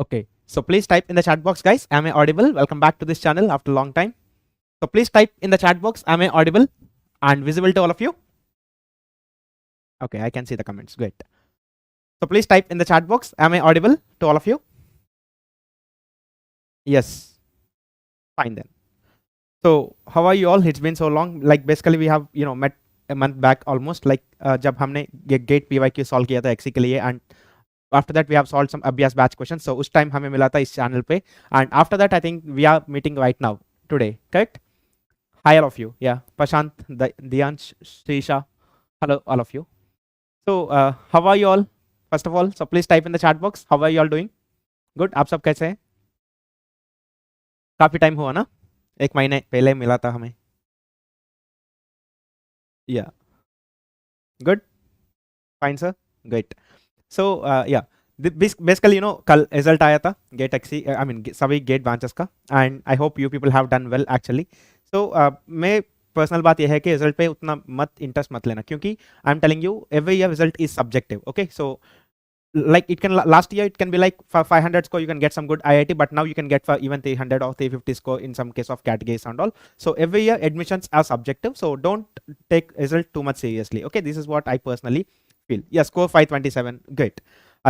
Okay, so please type in the chat box, guys. Am I audible? Welcome back to this channel after a long time. So please type in the chat box, am I audible and visible to all of you? Okay, I can see the comments. Great. So please type in the chat box, am I audible to all of you? Yes. Fine then. So how are you all? It's been so long. Like basically we have met a month back almost. Like जब हमने gate PYQ solve किया था XC के लिए, and after that we have solved some abhias batch questions. So उस time हमें मिला था इस channel पे, and after that I think we are meeting right now today. Correct? Hi all of you. Yeah, Prashant, Diansh, Srisha. Hello all of you. So how are you all? First of all, so please type in the chat box. How are you all doing? Good. आप सब कैसे हैं? काफी time हुआ ना? एक महीने पहले मिला था हमें. Yeah. Good. Fine sir. Great. So yeah. Basically कल रिजल्ट आया था गेट एक्सी आई मीन सभी गेट ब्रांचेस का, and I hope you people have done well actually. So मैं पर्सनल बात यह है कि रिजल्ट पे उतना मत इंटरेस्ट मत लेना, क्योंकि I am telling you every year result is subjective. Okay, so like it can last year it can be like for 500 score you can get some good IIT, but now you can get for even 300 or 350 score in some case of categories and all. So every year admissions are subjective, so don't take result too much seriously. Okay, this is what I personally feel. Yeah, score 527. Great,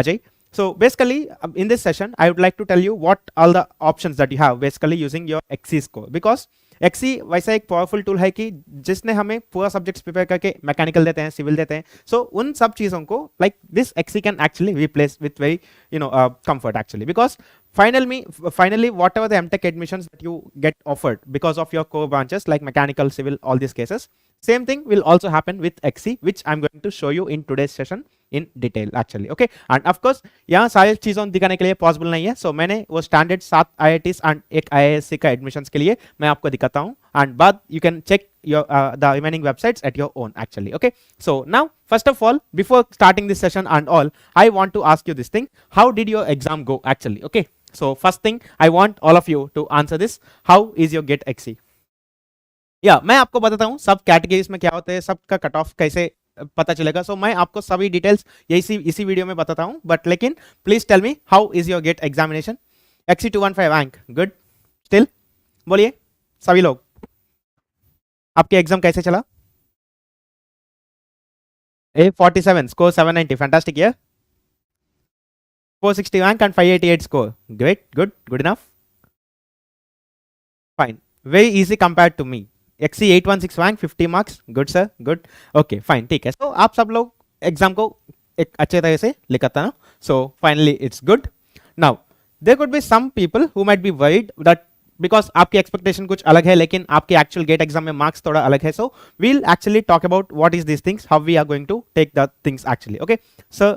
Ajay. So basically in this session I would like to tell you what all the options that you have basically using your XC score, because XE वैसा एक powerful tool है कि जिसने हमें पूरा subjects prepare करके mechanical देते हैं, सिविल देते हैं. सो उन सब चीज़ों को like this XE can actually replace with very comfort actually, because finally whatever the MTech admissions that you get offered because of your core branches like mechanical, civil, all these cases, same thing will also happen with XC, which I'm going to show you in today's session in detail actually. Okay, and of course यहाँ सारी चीज़ों दिखाने के लिए possible नहीं है, so मैंने वो स्टैंडर्ड 7 IITs एंड एक IISc का एडमिशंस के लिए मैं आपको दिखाता हूँ, एंड बाद you can check your the remaining websites at your own actually. Okay, so now first of all, before starting this session and all, I want to ask you this thing: how did your exam go actually? Okay, so first thing I want all of you to answer this: how is your GATE XC? या मैं आपको बताता हूँ सब categories में क्या होते हैं, सबका कट ऑफ कैसे पता चलेगा. सो मैं आपको सभी डिटेल्स इसी वीडियो में बताता हूँ, बट लेकिन please tell me how is your GATE examination. XE 215 rank good still. बोलिए सभी लोग, आपके एग्जाम कैसे चला? A47 score 790, fantastic. Yeah, 460 rank and 588 score, great, good enough, fine, very easy compared to me. XC 816 rank 50 marks, good sir, good. Okay fine, ठीक है. So आप सब लोग एग्जाम को एक अच्छे तरह से लिखता ना. So finally it's good. Now there could be some people who might be worried that because आपकी एक्सपेक्टेशन कुछ अलग है लेकिन आपके एक्चुअल गेट एग्जाम में मार्क्स थोड़ा अलग है. So we'll actually talk about what is this things, how we are going to take the things actually. Okay, so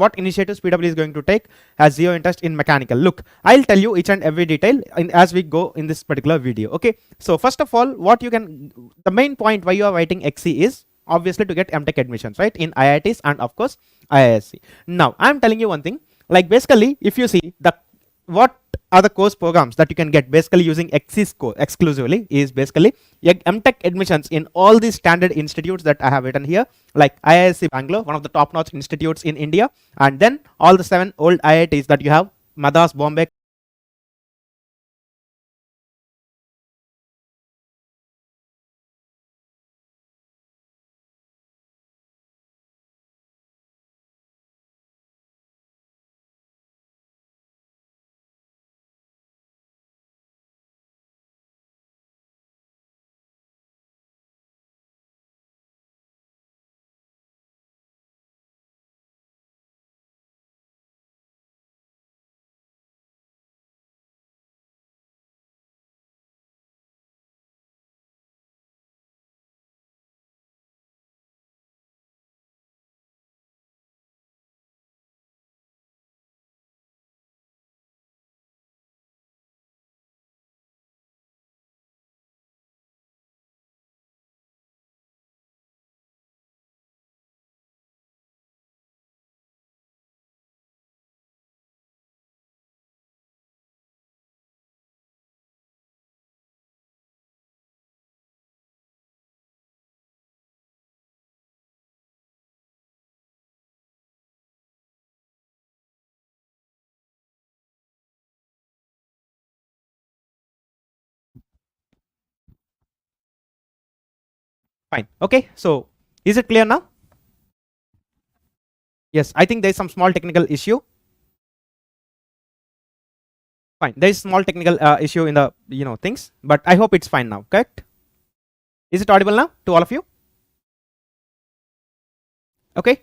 what initiatives PW is going to take has zero interest in mechanical. Look, I'll tell you each and every detail as we go in this particular video. Okay, so first of all, the main point why you are writing XC is obviously to get MTech admissions, right, in IITs and of course IISc. Now I'm telling you one thing, like basically if you see what are the course programs that you can get basically using XC score exclusively is basically MTech admissions in all these standard institutes that I have written here, like IISc Bangalore, one of the top notch institutes in India, and then all the 7 old IITs that you have: Madras, Bombay, Fine. Okay, so is it clear now? Yes, I think there is some small technical issue. Fine, there is small technical issue in the things, but I hope it's fine now. Correct? Is it audible now to all of you? Okay.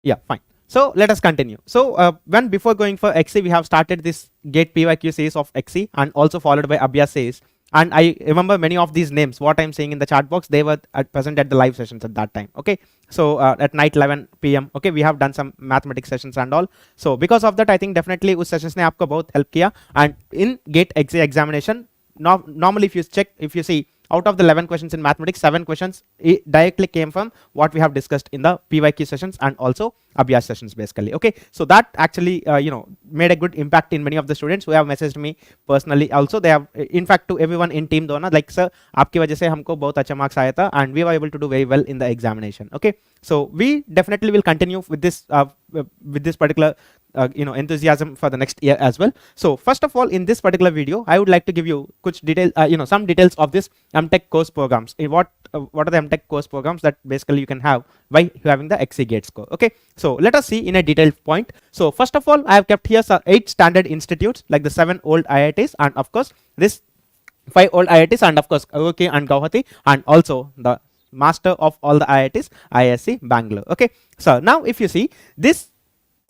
Yeah, fine. So let us continue. So when before going for XC, we have started this gate PYQ series of XC and also followed by Abhyas series. And I remember many of these names, what I'm saying in the chat box, they were present at the live sessions at that time. Okay. So at night 11 p.m. Okay, we have done some mathematics sessions and all. So because of that, I think definitely उस sessions ने आपको बहुत help किया. And in gate XC examination, normally if you see, out of the 11 questions in mathematics, 7 questions directly came from what we have discussed in the PYQ sessions and also Abhyas sessions basically. Okay, so that actually made a good impact in many of the students who have messaged me personally. Also they have, in fact, to everyone in team दोनों, like sir आपकी वजह से हमको बहुत अच्छा marks आया था and we were able to do very well in the examination. Okay, so we definitely will continue with this particular enthusiasm for the next year as well. So first of all, in this particular video, I would like to give you kuch detail, some details of this MTech course programs. What are the MTech course programs that basically you can have by having the XC gate score. Okay, so let us see in a detailed point. So first of all, I have kept here 8 standard institutes like the 7 old IITs and of course this 5 old IITs and of course Roorkee and Guwahati and also the master of all the IITs, IISc Bangalore. Okay, so now if you see this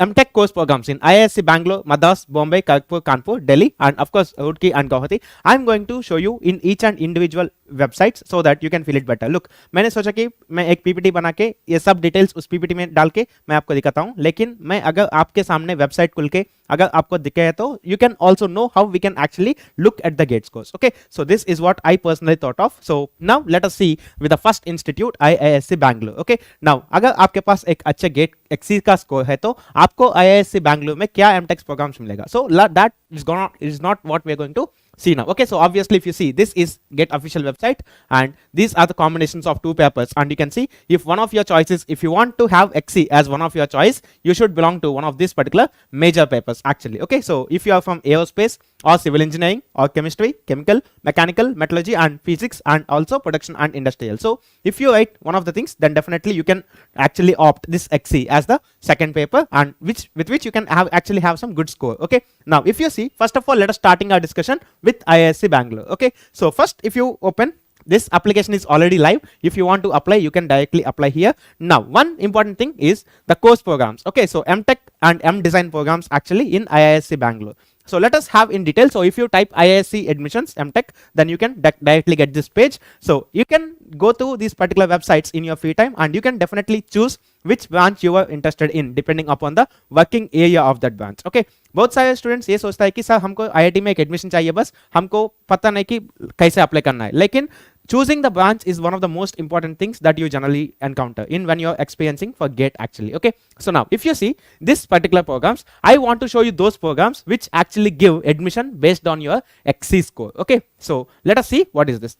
MTech course programs in IISc Bangalore, Madras, Bombay, Kharagpur, Kanpur, Delhi, and of course Roorkee and Guwahati. I'm going to show you in each and individual websites so that you can feel it better. Look, मैंने सोचा कि मैं एक PPT बना के ये सब details उस PPT में डाल के मैं आपको दिखाता हूँ, लेकिन मैं अगर आपके सामने वेबसाइट खुल के अगर आपको दिखे है तो you can also know how we can actually look at the gate scores. Okay, so this is what I personally thought of. So now let us see with the first institute IISc Bangalore. Okay, now अगर आपके पास एक अच्छे gate XC का score है तो आपको IISc Bangalore में क्या MTech प्रोग्राम्स मिलेगा. So that is not what we are going to see now. Okay, so obviously if you see, this is GATE official website and these are the combinations of 2 papers and you can see if one of your choices, if you want to have XC as one of your choice, you should belong to one of these particular major papers actually. Okay, so if you are from aerospace or civil engineering or chemistry, chemical, mechanical, metallurgy and physics and also production and industrial. So if you write one of the things, then definitely you can actually opt this XC as the second paper and with which you can actually have some good score. Okay, now if you see, first of all, let us starting our discussion with IISc Bangalore. Okay, so first if you open this application is already live. If you want to apply, you can directly apply here. Now one important thing is the course programs. Okay, so MTech and M design programs actually in IISc Bangalore. So let us have in detail. So if you type IISc admissions MTech, then you can directly get this page. So you can go to these particular websites in your free time and you can definitely choose which branch you are interested in depending upon the working area of that branch. Okay, बहुत सारे students ये सोचता है कि sir हमको IIT में एक admission चाहिए, बस हमको पता नहीं कि कैसे अप्लाई करना है. लेकिन choosing the branch is one of the most important things that you generally encounter in when you're experiencing for GATE actually. Okay, so now if you see this particular programs, I want to show you those programs which actually give admission based on your XC score. Okay, so let us see what is this.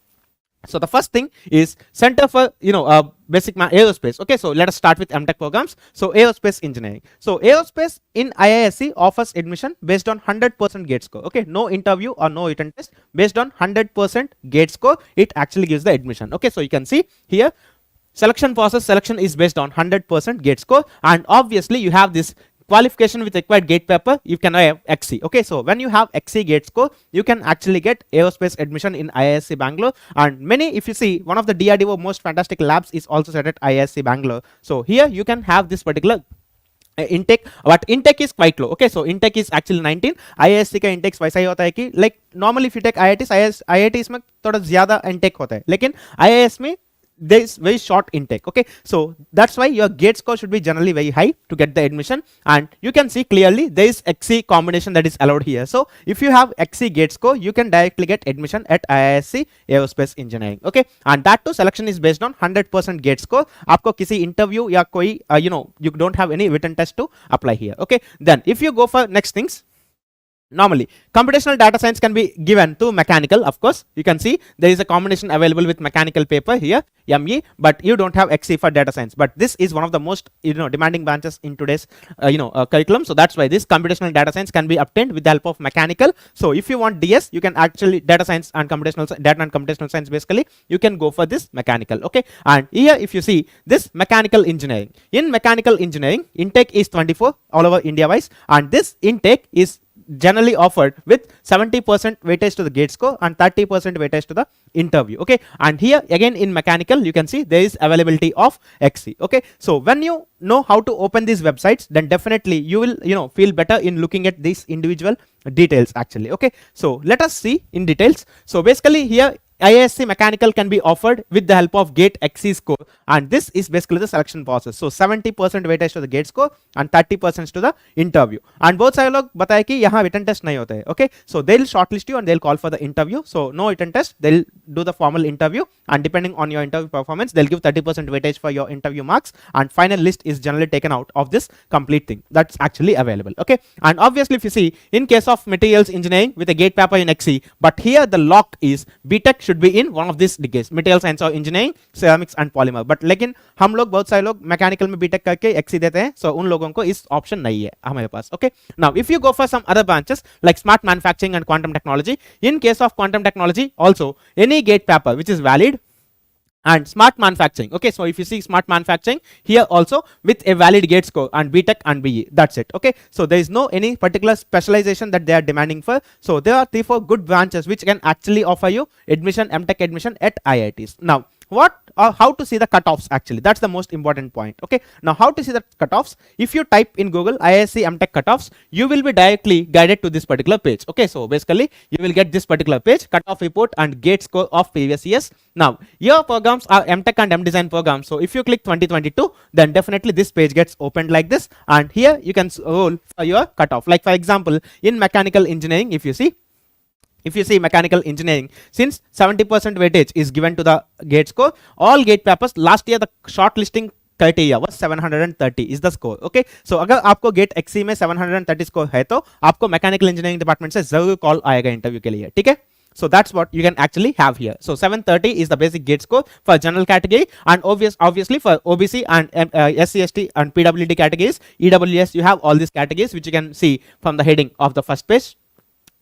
So the first thing is Center for basic aerospace. Okay, so let us start with MTech programs. So aerospace engineering. So aerospace in IISc offers admission based on 100% gate score. Okay, no interview or no written test, based on 100% gate score, it actually gives the admission. Okay, so you can see here selection is based on 100% gate score and obviously you have this qualification with required gate paper, you can have XC. Okay, so when you have XC gate score, you can actually get aerospace admission in IISc Bangalore. And many, if you see, one of the DRDO most fantastic labs is also set at IISc Bangalore. So here you can have this particular intake, but intake is quite low. Okay, so intake is actually 19. IISc का intake वैसा ही होता है कि like normally if you take IITs, IITs में थोड़ा ज़्यादा intake होता है, लेकिन IIS में there is very short intake. Okay, so that's why your gate score should be generally very high to get the admission, and you can see clearly there is XC combination that is allowed here. So if you have XC gate score, you can directly get admission at IISc aerospace engineering. Okay, and that too selection is based on 100% gate score. आपको किसी interview या कोई you don't have any written test to apply here. Okay, then if you go for next things, Normally, computational data science can be given to mechanical. Of course, you can see there is a combination available with mechanical paper here, ME, but you don't have XE for data science. But this is one of the most demanding branches in today's curriculum. So that's why this computational data science can be obtained with the help of mechanical. So if you want DS, you can actually data science and computational science basically you can go for this mechanical. Okay, and here if you see this mechanical engineering, in mechanical engineering intake is 24 all over India wise, and this intake is generally offered with 70% weightage to the gate score and 30% weightage to the interview. Okay, and here again in mechanical you can see there is availability of XC. Okay, so when you know how to open these websites, then definitely you will feel better in looking at these individual details actually. Okay, so let us see in details. So basically here IISc mechanical can be offered with the help of gate XC score, and this is basically the selection process. So 70% weightage to the gate score and 30% to the interview. And both सारे लोग बताए कि यहाँ written test नहीं होते हैं. Okay, so they'll shortlist you and they'll call for the interview. So no written test, they'll do the formal interview, and depending on your interview performance, they'll give 30% weightage for your interview marks, and final list is generally taken out of this complete thing that's actually available. Okay, and obviously if you see in case of materials engineering with a gate paper in XC, but here the lock is BTech should be in one of these degrees, material science or engineering, ceramics and polymer. but लेकिन हम लोग बहुत सारे लोग mechanical में BTech करके XC देते हैं, so उन लोगों को इस ऑप्शन नहीं है हमारे पास. Okay, now if you go for some other branches like smart manufacturing and quantum technology, in case of quantum technology also any gate paper which is valid and smart manufacturing. Okay, so if you see smart manufacturing here also with a valid gate score and BTech and BE, that's it. Okay, so there is no any particular specialization that they are demanding for. So there are 3-4 good branches which can actually offer you admission, MTech admission at IITs. Now what or how to see the cutoffs actually, that's the most important point. Okay, now how to see the cutoffs, if you type in Google IISc MTech cutoffs, you will be directly guided to this particular page. Okay, so basically you will get this particular page, cutoff report and gate score of previous years. Now your programs are MTech and MDesign programs, so if you click 2022, then definitely this page gets opened like this, and here you can roll for your cutoff. Like for example in mechanical engineering, if you see mechanical engineering, since 70% weightage is given to the gate score, all gate papers last year the shortlisting criteria was 730 is the score. Okay, so अगर आपको gate XC में 730 score है तो आपको mechanical engineering department से जरूर call आएगा interview के लिए. ठीक है, so that's what you can actually have here. So 730 is the basic gate score for general category, and obviously for OBC and SC ST and PWD categories, EWS, you have all these categories which you can see from the heading of the first page.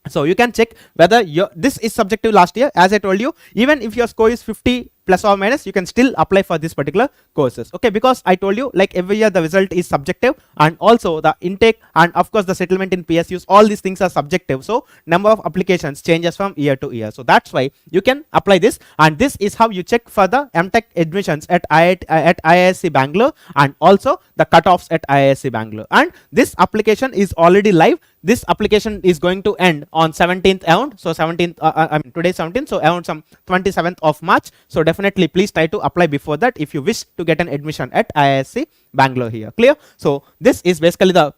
So you can check whether this is subjective last year. As I told you, even if your score is 50 plus or minus, you can still apply for this particular courses. Okay, because I told you like every year the result is subjective, and also the intake and of course the settlement in PSUs, all these things are subjective. So number of applications changes from year to year. So that's why you can apply this, and this is how you check for the MTech admissions at IISc Bangalore, and also the cutoffs at IISc Bangalore. And this application is already live. This application is going to end on 17th around. So 17th, I mean today 17th, so around some 27th of March. So definitely please try to apply before that if you wish to get an admission at IISc Bangalore here. Clear? So this is basically the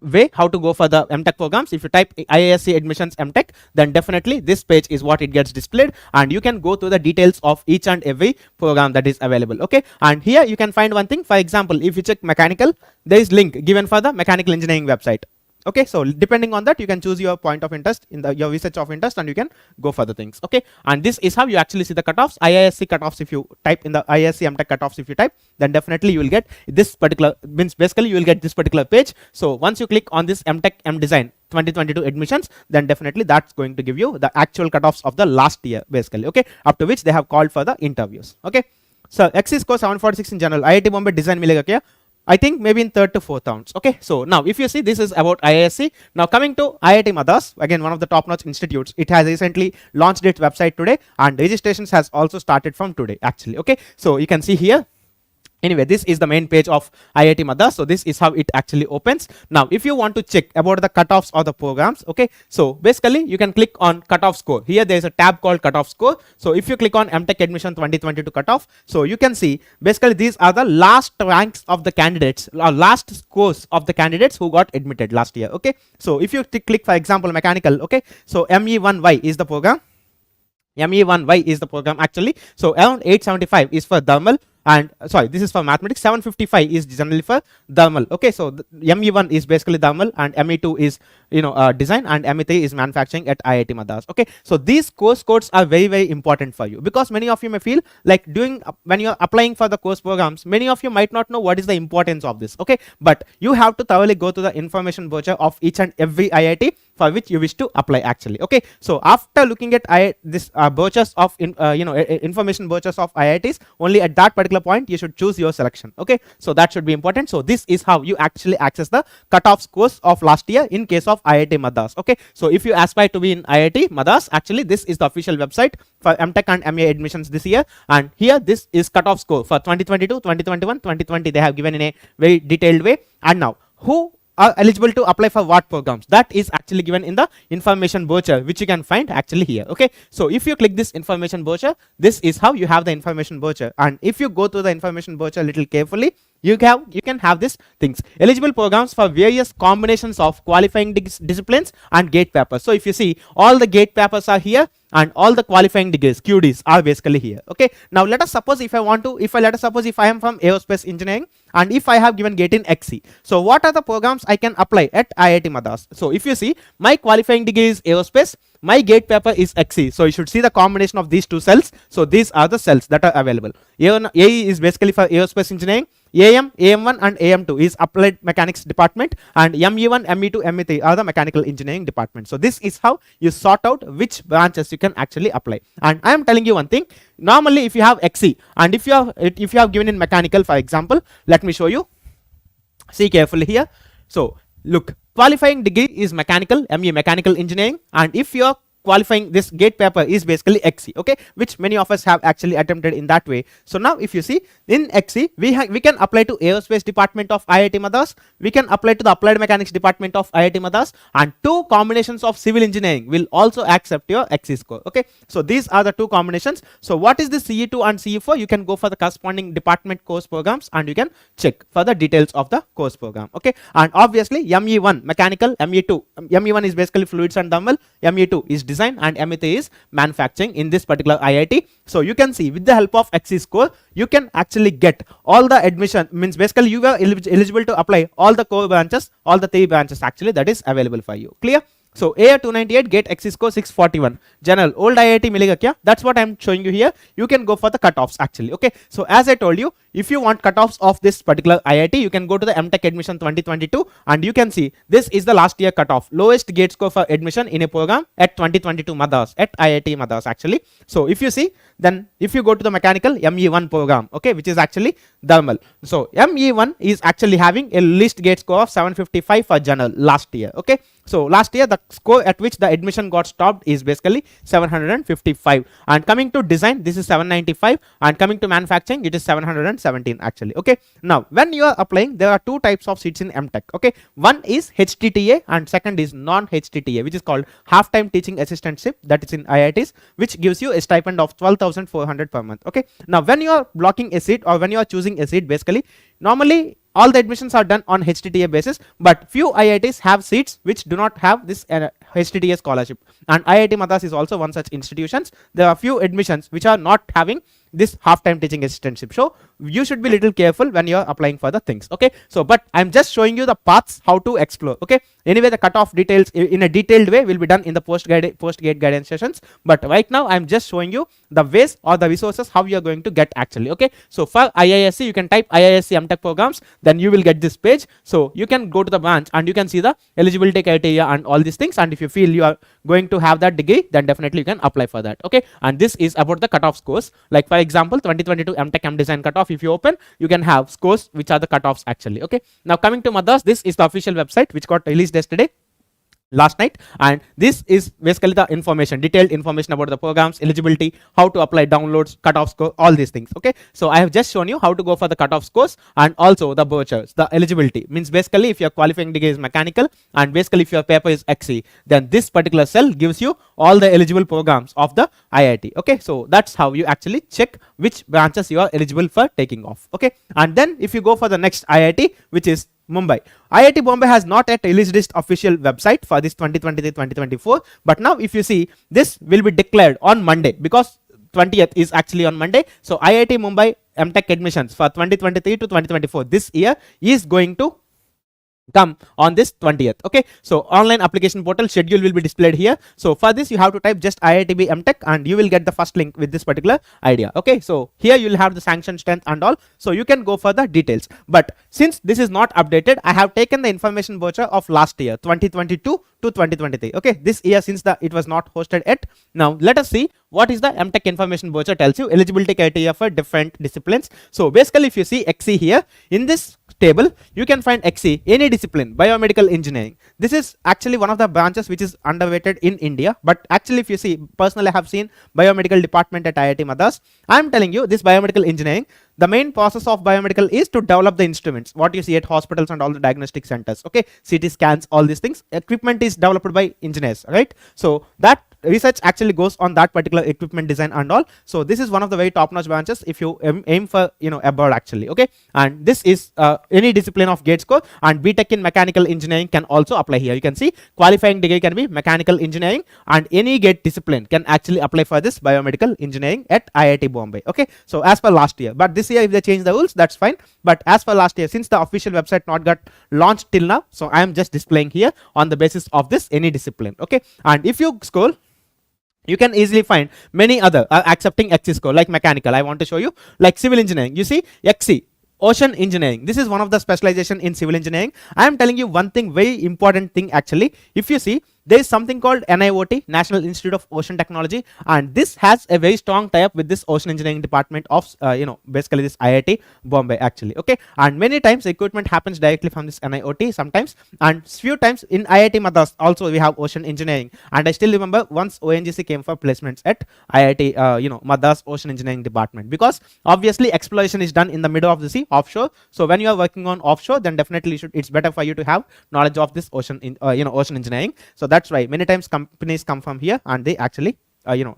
way how to go for the MTech programs. If you type IISc admissions MTech, then definitely this page is what it gets displayed, and you can go through the details of each and every program that is available. Okay, and here you can find one thing. For example, if you check mechanical, there is link given for the mechanical engineering website. Okay, so depending on that you can choose your point of interest in your research of interest, and you can go for the things. Okay, and this is how you actually see the cutoffs. IISc cutoffs, if you type in the IISc MTech cutoffs, if you type, then definitely you will get this particular, means basically you will get this particular page. So once you click on this MTech MDesign 2022 admissions, then definitely that's going to give you the actual cutoffs of the last year basically. Okay, up to which they have called for the interviews. Okay, so XC score 746 in general. IIT Bombay design मिलेगा क्या? I think maybe in 3rd to 4th rounds. Okay, so now if you see, this is about IISc. Now coming to IIT Madras, again one of the top-notch institutes. It has recently launched its website today, and registrations has also started from today actually. Okay, so you can see here. Anyway, this is the main page of IIT Madras. So this is how it actually opens. Now if you want to check about the cutoffs or the programs, okay, so basically you can click on cutoff score. Here there is a tab called cutoff score. So if you click on MTech admission 2022 cutoff, so you can see basically these are the last ranks of the candidates, or last scores of the candidates who got admitted last year. Okay, so if you click for example mechanical, okay, so ME1Y is the program. ME1Y is the program actually. So around 875 is for thermal, and sorry, this is for mathematics. 755 is generally for thermal. Okay, so ME1 is basically thermal, and ME2 is design, and ME3 is manufacturing at IIT Madras. Okay, so these course codes are very, very important for you, because many of you may feel like when you're applying for the course programs, many of you might not know what is the importance of this. Okay, but you have to thoroughly go to the information brochure of each and every IIT for which you wish to apply actually. Okay, so after looking at this brochures of information brochures of IITs, only at that particular point you should choose your selection. Okay, so that should be important. So this is how you actually access the cutoff scores of last year in case of IIT Madras. Okay, so if you aspire to be in IIT Madras, actually this is the official website for MTech and MA admissions this year, and here this is cutoff score for 2022, 2021, 2020. They have given in a very detailed way. And now, who are eligible to apply for what programs, that is actually given in the information brochure, which you can find actually here. Okay, so if you click this information brochure, this is how you have the information brochure, and if you go through the information brochure a little carefully, you can have these things: eligible programs for various combinations of qualifying disciplines and gate papers. So if you see, all the gate papers are here, and all the qualifying degrees QDs are basically here. Okay, now let us suppose if I am from aerospace engineering, and if I have given gate in XC, so what are the programs I can apply at IIT Madras? So if you see, my qualifying degree is aerospace, my gate paper is XC, so you should see the combination of these two cells. So these are the cells that are available. AE is basically for aerospace engineering, AM, AM1 and AM2 is applied mechanics department, and ME1, ME2, ME3 are the mechanical engineering department. So this is how you sort out which branches you can actually apply. And I am telling you one thing: normally if you have XC, and if you have given in mechanical, for example, let me show you. See carefully here. So look, qualifying degree is mechanical, ME mechanical engineering, and if you are qualifying, this gate paper is basically XC. Okay, which many of us have actually attempted in that way. So now if you see, in XC we can apply to aerospace department of IIT Madras, we can apply to the applied mechanics department of IIT Madras, and two combinations of civil engineering will also accept your XC score. Okay, so these are the two combinations. So what is the CE2 and CE4? You can go for the corresponding department course programs, and you can check for the details of the course program. Okay, and obviously ME1 mechanical, ME1 is basically fluids and thermal, ME2 is design, and ME3 is manufacturing in this particular IIT. So you can see, with the help of XC score, you can actually get all the admission, means basically you are eligible to apply all the core branches, all the 3 branches actually that is available for you. Clear? So AR 298 gate XC score 641. General old IIT milega kya? That's what I'm showing you here. You can go for the cutoffs actually. Okay, so as I told you, if you want cutoffs of this particular IIT, you can go to the MTech admission 2022, and you can see this is the last year cutoff, lowest gate score for admission in a program at 2022 Madras, at IIT Madras actually. So if you see, then if you go to the mechanical ME1 program, okay, which is actually thermal, so ME1 is actually having a least gate score of 755 for general last year. Okay, so last year the score at which the admission got stopped is basically 755, and coming to design, this is 795, and coming to manufacturing, it is 717 actually. Okay, now when you are applying, there are 2 types of seats in MTech. Okay, one is HTTA and second is non-HTTA, which is called half-time teaching assistantship, that is in IITs, which gives you a stipend of 12,400 per month. Okay, now when you are blocking a seat, or when you are choosing a seat, basically normally all the admissions are done on HTTA basis, but few IITs have seats which do not have this HTTA scholarship, and IIT Madras is also one such institutions. There are few admissions which are not having this half-time teaching assistantship, so you should be little careful when you are applying for the things. Okay, so but I'm just showing you the paths how to explore. Okay, anyway, the cutoff details in a detailed way will be done in the post gate guidance sessions, but right now I'm just showing you the ways or the resources how you are going to get actually. Okay, so for IISc, you can type IISc MTech programs, then you will get this page. So you can go to the branch and you can see the eligibility criteria and all these things, and if you feel you are going to have that degree, then definitely you can apply for that. Okay, and this is about the cutoff scores. Like for example, 2022 MTech M Design cutoff, if you open, you can have scores which are the cutoffs actually. Okay, now coming to Madras, this is the official website which got released yesterday, last night, and this is basically the information, detailed information about the programs, eligibility, how to apply, downloads, cutoff score, all these things. Okay, so I have just shown you how to go for the cutoff scores, and also the brochures. The eligibility means basically if your qualifying degree is mechanical, and basically if your paper is XC, then this particular cell gives you all the eligible programs of the IIT. Okay, so that's how you actually check which branches you are eligible for taking off. Okay, and then if you go for the next IIT, which is Mumbai, IIT Bombay has not yet released its official website for this 2023-2024, but now if you see, this will be declared on Monday, because 20th is actually on Monday. So IIT Mumbai MTech admissions for 2023 to 2024 this year is going to come on this 20th. Okay, so online application portal schedule will be displayed here. So for this you have to type just IITB MTech and you will get the first link with this particular idea. Okay, so here you will have the sanction strength and all, so you can go for the details. But since this is not updated, I have taken the information voucher of last year 2022 to 2023. Okay, this year since it was not hosted yet. Now let us see what is the MTech information voucher tells you. Eligibility criteria for different disciplines. So basically if you see XE here in this table, you can find XE any discipline, biomedical engineering. This is actually one of the branches which is underweighted in India, but actually if you see, personally I have seen biomedical department at IIT Madras. I am telling you this biomedical engineering, the main process of biomedical is to develop the instruments what you see at hospitals and all the diagnostic centers. Okay, CT scans, all these things, equipment is developed by engineers, right? So that research actually goes on that particular equipment design and all. So this is one of the very top notch branches if you aim for abroad actually. Okay, and this is any discipline of gate score, and BTech in mechanical engineering can also apply here. You can see qualifying degree can be mechanical engineering, and any gate discipline can actually apply for this biomedical engineering at IIT Bombay. Okay, so as per last year, but this year if they change the rules, that's fine. But as for last year, since the official website not got launched till now, so I am just displaying here on the basis of this any discipline. Okay, and if you scroll, you can easily find many other accepting XE score like mechanical. I want to show you like civil engineering. You see XE ocean engineering. This is one of the specialization in civil engineering. I am telling you one thing, very important thing actually. If you see, there is something called NIOT, National Institute of Ocean Technology, and this has a very strong tie-up with this ocean engineering department of basically this IIT Bombay actually. Okay, and many times equipment happens directly from this NIOT sometimes, and few times in IIT Madras also we have ocean engineering. And I still remember once ONGC came for placements at IIT Madras Ocean Engineering department, because obviously exploration is done in the middle of the sea offshore. So when you are working on offshore, then definitely it's better for you to have knowledge of this ocean ocean engineering. So that's why many times companies come from here and they actually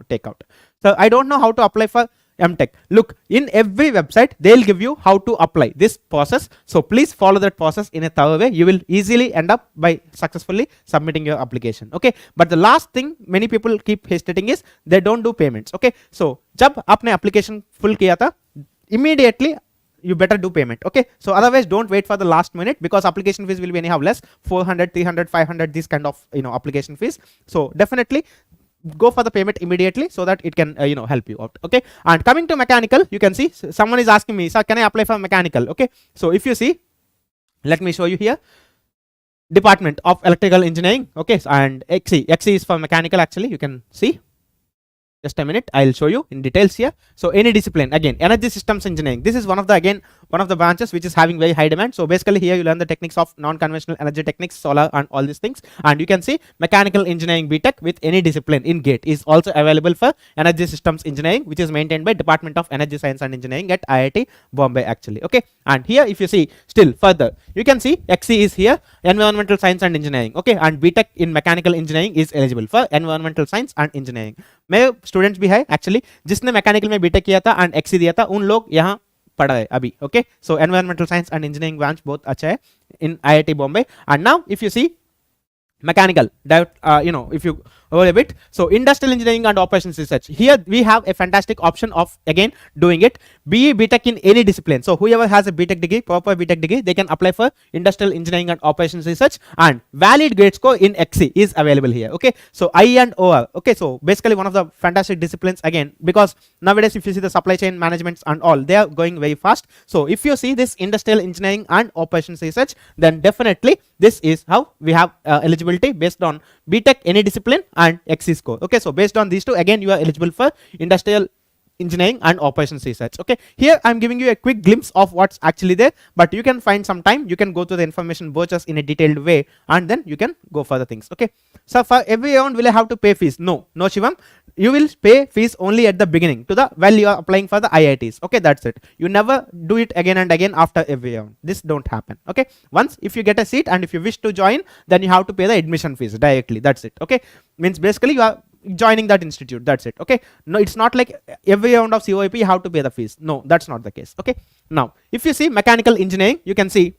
take out. So I don't know how to apply for MTech. Look, in every website they'll give you how to apply this process, so please follow that process in a thorough way. You will easily end up by successfully submitting your application. Okay, but the last thing many people keep hesitating is they don't do payments. Okay, so जब आपने application full किया था, immediately you better do payment. Okay, so otherwise don't wait for the last minute, because application fees will be anyhow less, 400, 300, 500, this kind of application fees. So definitely go for the payment immediately so that it can help you out. Okay, and coming to mechanical, you can see someone is asking me, sir, can I apply for mechanical? Okay, so if you see, let me show you here, Department of Electrical Engineering. Okay, and XE is for mechanical actually. You can see, just a minute, I'll show you in details here. So any discipline, again, energy systems engineering. This is one of the branches which is having very high demand. So basically here you learn the techniques of non-conventional energy techniques, solar and all these things. And you can see mechanical engineering BTech with any discipline in GATE is also available for energy systems engineering, which is maintained by Department of Energy Science and Engineering at IIT Bombay actually. Okay, and here if you see still further, you can see XE is here, environmental science and engineering. Okay, and BTech in mechanical engineering is eligible for environmental science and engineering. मेरे students भी है actually जिसने mechanical में BTech किया था and XC दिया था, उन लोग यहाँ पढ़ रहे अभी. Okay, so environmental science and engineering branch बहुत अच्छा है in IIT Bombay. And now if you see mechanical, if you roll a bit, so industrial engineering and operations research, here we have a fantastic option of again doing it BE BTech in any discipline. So whoever has a BTech degree, proper BTech degree, they can apply for industrial engineering and operations research, and valid grade score in XE is available here. Okay, so I and OR. Okay, so basically one of the fantastic disciplines again, because nowadays if you see the supply chain managements and all, they are going very fast. So if you see this industrial engineering and operations research, then definitely this is how we have eligibility based on BTech any discipline and XE score. Okay, so based on these two, again you are eligible for industrial engineering and operations research. Okay, here I'm giving you a quick glimpse of what's actually there, but you can find some time, you can go to the information brochures in a detailed way, and then you can go for the things. Okay, so for every round will I have to pay fees? No Shivam, you will pay fees only at the beginning to the while you are applying for the IITs. Okay, that's it. You never do it again and again after every round. This don't happen. Okay, once if you get a seat and if you wish to join, then you have to pay the admission fees directly. That's it. Okay, means basically you are joining that institute, that's it. Okay, no, it's not like every round of COIP you have to pay the fees. No, that's not the case. Okay, now if you see mechanical engineering, you can see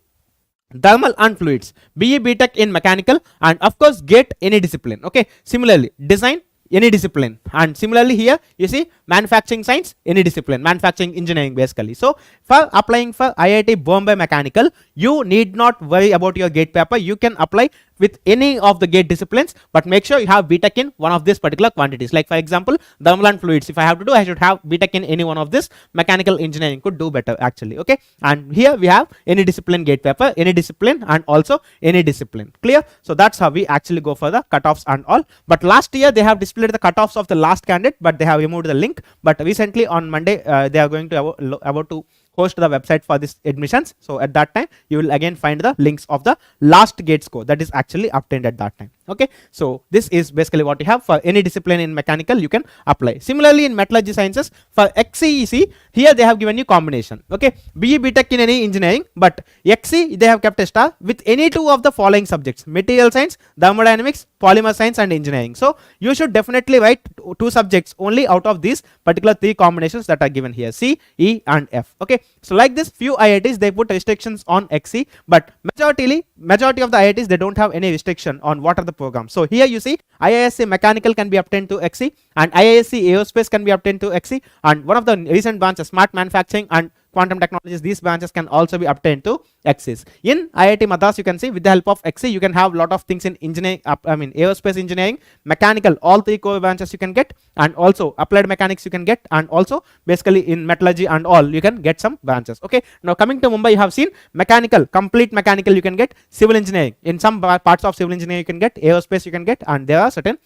thermal and fluids, BE BTech in mechanical, and of course GATE any discipline. Okay, similarly design any discipline. And similarly here you see manufacturing science, any discipline, manufacturing engineering basically. So for applying for IIT Bombay Mechanical, you need not worry about your gate paper. You can apply with any of the gate disciplines, but make sure you have BTech in one of these particular quantities. Like for example, thermal and fluids, if I have to do, I should have BTech in any one of this. Mechanical engineering could do better actually. Okay, and here we have any discipline gate paper, any discipline, and also any discipline. Clear? So that's how we actually go for the cutoffs and all. But last year they have displayed the cutoffs of the last candidate, but they have removed the link. But recently on Monday they are going to about to host the website for this admissions. So at that time you will again find the links of the last gate score that is actually obtained at that time. Okay, so this is basically what you have for any discipline in mechanical you can apply. Similarly in metallurgy sciences for XCEC, here they have given you combination. Okay, BE BTech in any engineering, but XC they have kept a star with any two of the following subjects: material science, thermodynamics, polymer science, and engineering. So you should definitely write two subjects only out of these particular three combinations that are given here, C, E, and F. Okay, so like this, few IITs they put restrictions on XC, but majority of the IITs they don't have any restriction on what are the programs. So here you see IISc mechanical can be obtained to XC, and IISc aerospace can be obtained to XC, and one of the recent branches, smart manufacturing and quantum technologies, these branches can also be obtained to XCs. In IIT Madras you can see with the help of XC you can have lot of things in engineering, aerospace engineering, mechanical, all three core branches you can get, and also applied mechanics you can get, and also basically in metallurgy and all you can get some branches. Okay, now coming to Mumbai, you have seen mechanical, complete mechanical you can get, civil engineering, in some parts of civil engineering you can get, aerospace you can get, and there are certain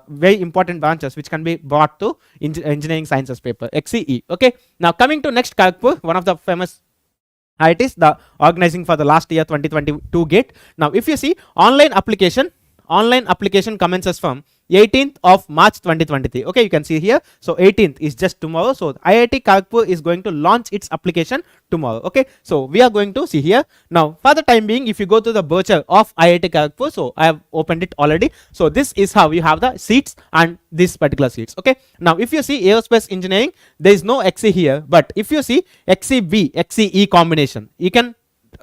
very important branches which can be brought to engineering sciences paper, XCE. Okay, now coming to next, Kharagpur, one of the famous IITs, the organizing for the last year 2022 gate. Now if you see online application commences from 18th of March 2023. Okay, you can see here. So 18th is just tomorrow. So IIT Kharagpur is going to launch its application tomorrow. Okay, so we are going to see here. Now for the time being, if you go to the brochure of IIT Kharagpur, so I have opened it already. So this is how you have the seats and these particular seats. Okay, now if you see aerospace engineering, there is no XC here, but if you see XCB, XCE combination, you can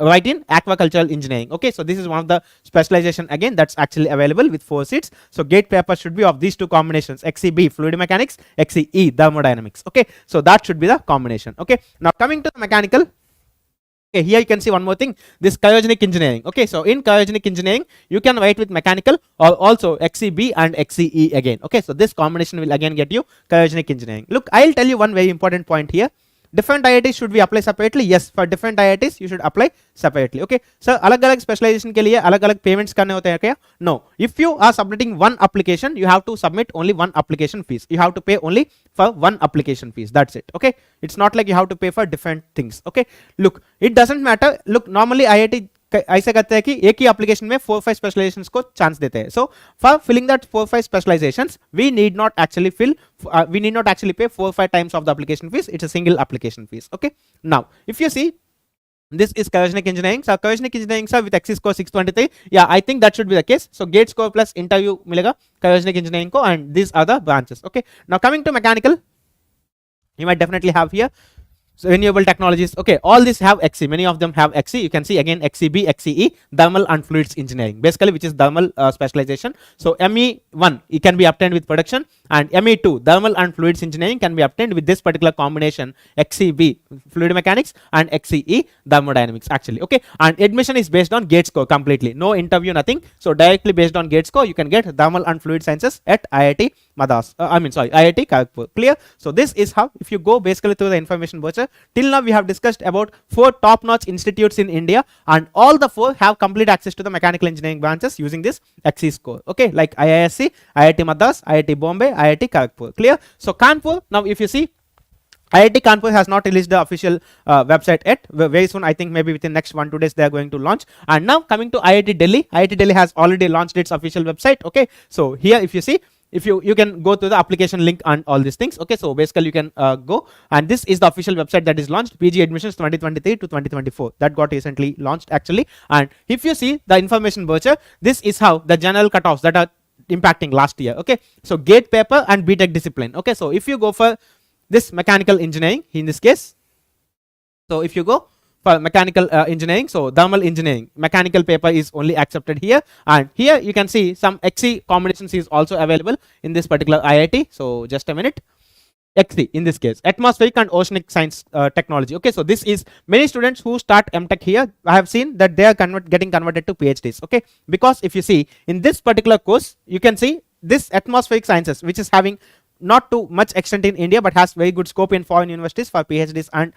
write in aquacultural engineering. Okay, so this is one of the specialization again that's actually available with 4 seats. So gate paper should be of these two combinations: XCB fluid mechanics, XCE thermodynamics. Okay, so that should be the combination. Okay, now coming to the mechanical. Okay, here you can see one more thing, this cryogenic engineering. Okay, so in cryogenic engineering you can write with mechanical or also XCB and XCE again. Okay, so this combination will again get you cryogenic engineering. Look, I'll tell you one very important point here. Different IITs should we apply separately? Yes, for different IITs you should apply separately. Okay, so अलग-अलग specialization के लिए अलग-अलग payments करने होते हैं क्या? No, if you are submitting one application, you have to submit only one application fees. You have to pay only for one application fees. That's it. Okay, it's not like you have to pay for different things. Okay, look, it doesn't matter. Look, normally IIT ऐसे करते हैं कि एक ही application में 4-5 specialisations को chance देते हैं. So for filling that 4-5 specialisations we need not actually pay 4-5 times of the application fees. It's a single application fees. Okay, now if you see this is cryogenic engineering. So cryogenic engineering sir with XC score 623. Yeah, I think that should be the case. So gate score plus interview मिलेगा cryogenic engineering को, and these are the branches. Okay, now coming to mechanical, you might definitely have here so renewable technologies. Okay, all these have XC, many of them have XC. You can see again XCB, XCE, thermal and fluids engineering basically, which is thermal specialization. So ME1 it can be obtained with production, and ME2 thermal and fluids engineering can be obtained with this particular combination, XCB fluid mechanics and XCE thermodynamics actually. Okay, and admission is based on gate score completely, no interview, nothing. So directly based on gate score you can get thermal and fluid sciences at IIT Madras, IIT Kharagpur. Clear? So this is how, if you go basically through the information brochure, till now we have discussed about 4 top-notch institutes in India, and all the 4 have complete access to the mechanical engineering branches using this XC score. Okay, like IISc, IIT Madras, IIT Bombay, IIT Kharagpur. Clear? So Kanpur, now if you see, IIT Kanpur has not released the official website yet. Very soon, I think maybe within next 1-2 days they are going to launch. And now coming to IIT Delhi, IIT Delhi has already launched its official website. Okay, so here if you see, if you can go to the application link and all these things. Okay, so basically you can go, and this is the official website that is launched, PG admissions 2023 to 2024, that got recently launched actually. And if you see the information brochure, this is how the general cutoffs that are impacting last year. Okay, so gate paper and BTech discipline. Okay, so if you go for this mechanical engineering in this case, so if you go for mechanical engineering. So thermal engineering, mechanical paper is only accepted here, and here you can see some XE combinations is also available in this particular IIT. So just a minute. XE in this case, atmospheric and oceanic science technology. Okay, so this is many students who start MTech here. I have seen that they are getting converted to PhDs. Okay, because if you see in this particular course, you can see this atmospheric sciences, which is having not too much extent in India, but has very good scope in foreign universities for PhDs and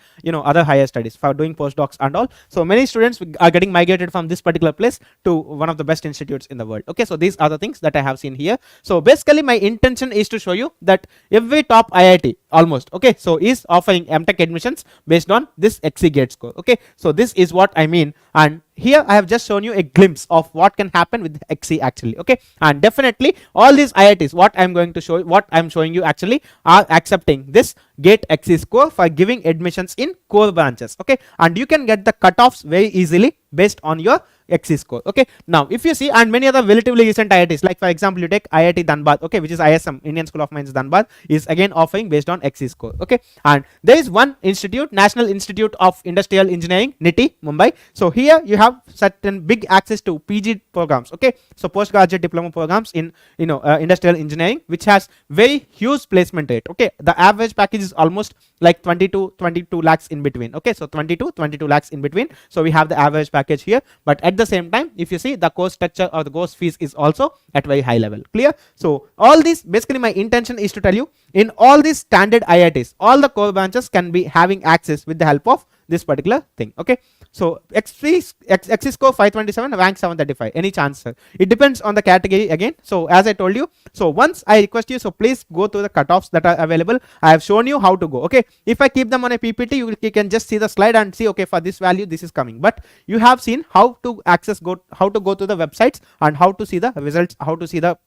other higher studies for doing postdocs and all. So many students are getting migrated from this particular place to one of the best institutes in the world. Okay, so these are the things that I have seen here. So basically my intention is to show you that every top IIT almost, okay, so is offering MTech admissions based on this XE gate score. Okay, so this is what I mean, and here I have just shown you a glimpse of what can happen with XE actually. Okay, and definitely all these IITs, what I'm going to show, what I'm showing you actually are accepting this gate XE score for giving admissions in core branches. Okay, and you can get the cutoffs very easily based on your XE score. Okay, now if you see, and many other relatively recent IITs, like for example you take IIT Dhanbad, okay, which is ISM, Indian School of Mines Dhanbad, is again offering based on XE score. Okay, and there is one institute, National Institute of Industrial Engineering, NITI, Mumbai. So here you have certain big access to PG programs. Okay, so postgraduate diploma programs in industrial engineering, which has very huge placement rate. Okay, the average package is almost like 20 to 22 lakhs in between. Okay, so 20 to 22 lakhs in between. So we have the average package here, but at the same time, if you see, the course structure or the course fees is also at very high level. Clear? So all these, basically my intention is to tell you, in all these standard IITs, all the core branches can be having access with the help of this particular thing. Okay, so XE score 527, rank 735. Any chance, sir? It depends on the category again. So as I told you, so once I request you, so please go to the cutoffs that are available. I have shown you how to go. Okay, if I keep them on a PPT, you can just see the slide and see, okay, for this value this is coming, but you have seen how to access, how to go to the websites and how to see the results, how to see the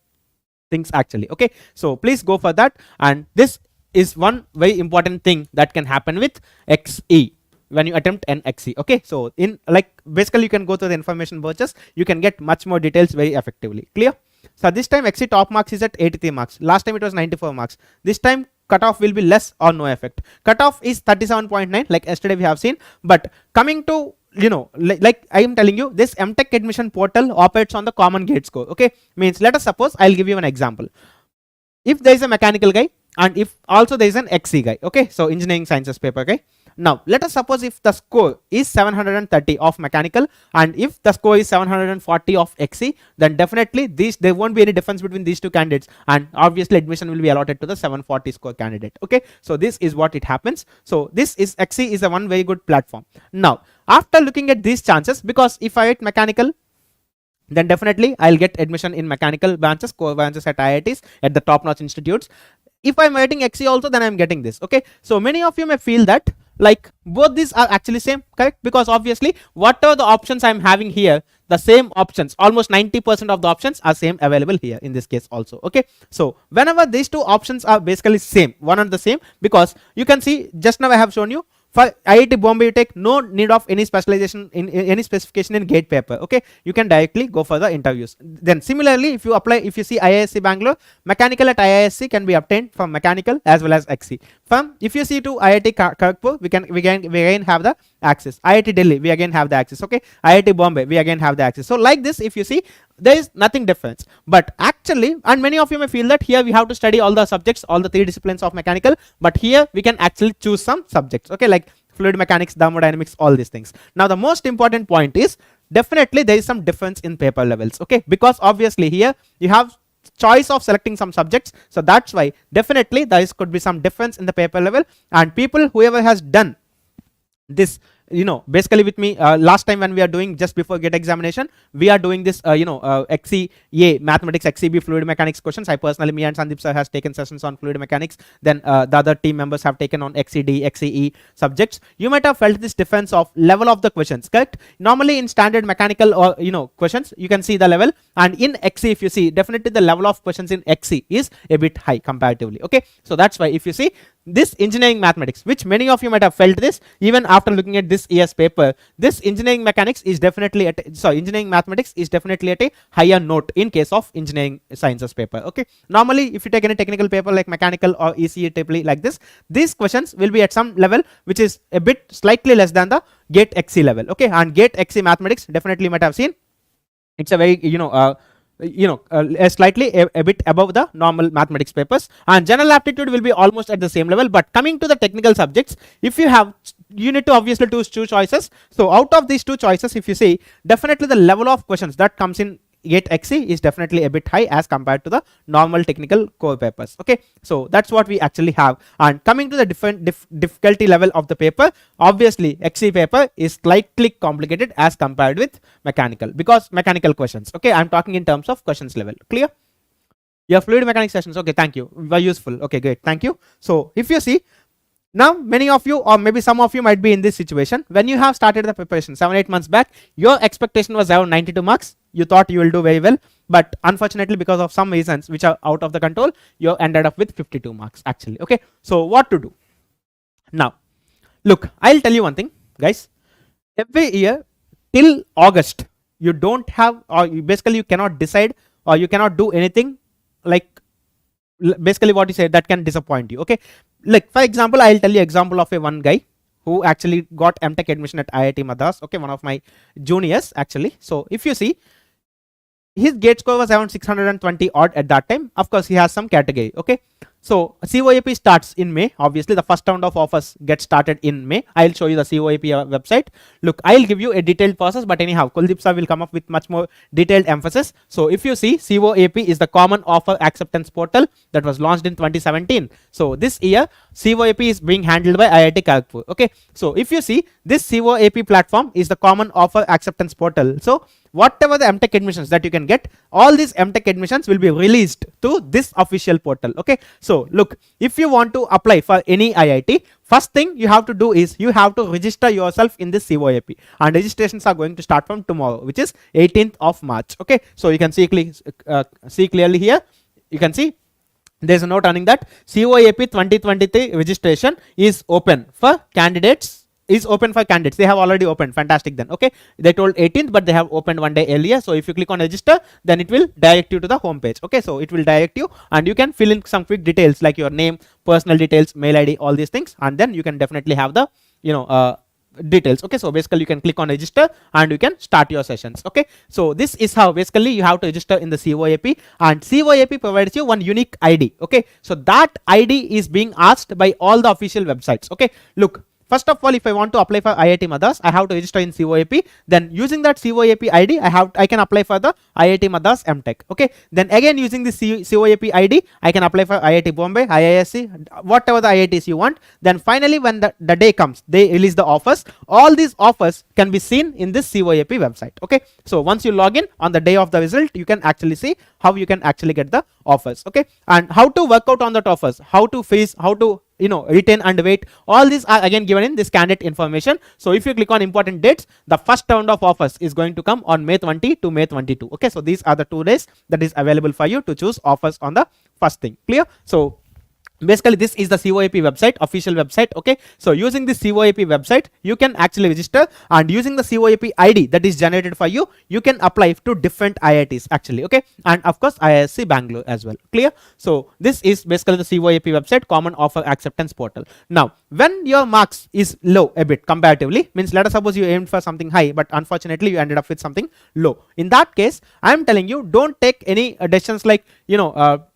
things actually. Okay, so please go for that, and this is one very important thing that can happen with XE when you attempt an XE. Okay, so in basically you can go to the information purchase, you can get much more details very effectively. Clear? So this time XE top marks is at 83 marks. Last time it was 94 marks. This time cutoff will be less or no effect. Cutoff is 37.9 like yesterday we have seen, but coming to like I am telling you, this MTech admission portal operates on the common gate score. Okay, means let us suppose, I'll give you an example. If there is a mechanical guy and if also there is an XE guy, okay, so engineering sciences paper guy. Now let us suppose if the score is 730 of mechanical and if the score is 740 of XE, then definitely there won't be any difference between these two candidates, and obviously admission will be allotted to the 740 score candidate. Okay, so this is what it happens. So this is XE is a one very good platform. Now after looking at these chances, because if I hit mechanical, then definitely I'll get admission in mechanical branches, core branches at IITs, at the top notch institutes. If I'm writing XE also, then I'm getting this. Okay, so many of you may feel that like both these are actually same, correct? Because obviously whatever the options I'm having here, the same options, almost 90% of the options are same available here in this case also. Okay, so whenever these two options are basically same, one and the same, because you can see just now I have shown you, for IIT Bombay you take no need of any specialization in any specification in gate paper. Okay, you can directly go for the interviews. Then similarly, if you apply, if you see IISc Bangalore, mechanical at IISc can be obtained from mechanical as well as XE. From if you see to IIT Kharagpur, we again have the access. IIT Delhi, we again have the access. Okay, IIT Bombay, we again have the access. So like this, if you see, there is nothing difference. But actually, and many of you may feel that here we have to study all the subjects, all the 3 disciplines of mechanical, but here we can actually choose some subjects. Okay, like fluid mechanics, thermodynamics, all these things. Now the most important point is definitely there is some difference in paper levels. Okay, because obviously here you have choice of selecting some subjects, so that's why definitely there could be some difference in the paper level, and people whoever has done this basically with me last time when we are doing just before GATE examination, we are doing this XEA mathematics, XEB fluid mechanics questions. I personally, me and Sandeep sir has taken sessions on fluid mechanics, then the other team members have taken on XED, XEE subjects. You might have felt this difference of level of the questions, correct? Normally in standard mechanical or questions, you can see the level, and in XE if you see, definitely the level of questions in XE is a bit high comparatively. Okay, so that's why if you see this engineering mathematics, which many of you might have felt this even after looking at this year's paper, this engineering mechanics is definitely engineering mathematics is definitely at a higher note in case of engineering sciences paper. Okay, normally if you take any technical paper like mechanical or ECE typically like this, these questions will be at some level which is a bit slightly less than the GATE XC level. Okay, and GATE XC mathematics, definitely you might have seen, it's a very slightly a bit above the normal mathematics papers, and general aptitude will be almost at the same level. But coming to the technical subjects, if you have, you need to obviously choose two choices. So out of these two choices, if you see, definitely the level of questions that comes in GATE XC is definitely a bit high as compared to the normal technical core papers. Okay, so that's what we actually have. And coming to the different difficulty level of the paper, obviously XC paper is slightly complicated as compared with mechanical, because mechanical questions. Okay, I'm talking in terms of questions level. Clear? Your fluid mechanics sessions. Okay, thank you, very useful. Okay, great, thank you. So if you see, now many of you, or maybe some of you, might be in this situation. When you have started the preparation 7-8 months back, your expectation was around 92 marks. You thought you will do very well, but unfortunately because of some reasons which are out of the control, you ended up with 52 marks actually. Okay, so what to do now? Look, I'll tell you one thing, guys. Every year till August, you don't have, or basically you cannot decide, or you cannot do anything, like basically what you say that can disappoint you. Okay, like for example, I'll tell you example of a one guy who actually got MTech admission at IIT Madras. Okay, one of my juniors actually. So if you see, his GATE score was around 620 odd at that time. Of course, he has some category. Okay, so COAP starts in May. Obviously, the first round of offers gets started in May. I'll show you the COAP website. Look, I'll give you a detailed process, but anyhow, Kuldeep sir will come up with much more detailed emphasis. So if you see, COAP is the Common Offer Acceptance Portal that was launched in 2017. So this year, COAP is being handled by IIT Kharagpur. Okay, so if you see, this COAP platform is the Common Offer Acceptance Portal. So whatever the MTech admissions that you can get, all these MTech admissions will be released to this official portal. Okay, so look, if you want to apply for any IIT, first thing you have to do is you have to register yourself in this COAP, and registrations are going to start from tomorrow, which is 18th of March. Okay, so you can see clearly here, you can see there's a note running that COAP 2023 registration is open for candidates. They have already opened. Fantastic then. Okay, they told 18th, but they have opened one day earlier. So if you click on register, then it will direct you to the home page. Okay, so it will direct you, and you can fill in some quick details like your name, personal details, mail ID, all these things, and then you can definitely have the details. Okay, so basically you can click on register and you can start your sessions. Okay, so this is how basically you have to register in the COAP, and COAP provides you one unique ID. Okay, so that ID is being asked by all the official websites. Okay, look, first of all, if I want to apply for IIT Madras, I have to register in COAP. Then using that COAP ID, I can apply for the IIT Madras MTech. Okay. Then again using the COAP ID, I can apply for IIT Bombay, IISc, whatever the IITs you want. Then finally, when the day comes, they release the offers. All these offers can be seen in this COAP website. Okay. So once you log in on the day of the result, you can actually see how you can actually get the offers. Okay. And how to work out on that offers, how to face, how to retain and wait, all these are again given in this candidate information. So if you click on important dates, the first round of offers is going to come on May 20 to May 22. Okay, so these are the 2 days that is available for you to choose offers on the first thing. Clear? So basically this is the COAP website, official website. Okay, so using this COAP website, you can actually register, and using the COAP ID that is generated for you, you can apply to different IITs actually. Okay, and of course IISc Bangalore as well. Clear? So this is basically the COAP website, Common Offer Acceptance Portal. Now when your marks is low a bit comparatively, means let us suppose you aimed for something high, but unfortunately you ended up with something low. In that case, I am telling you, don't take any decisions like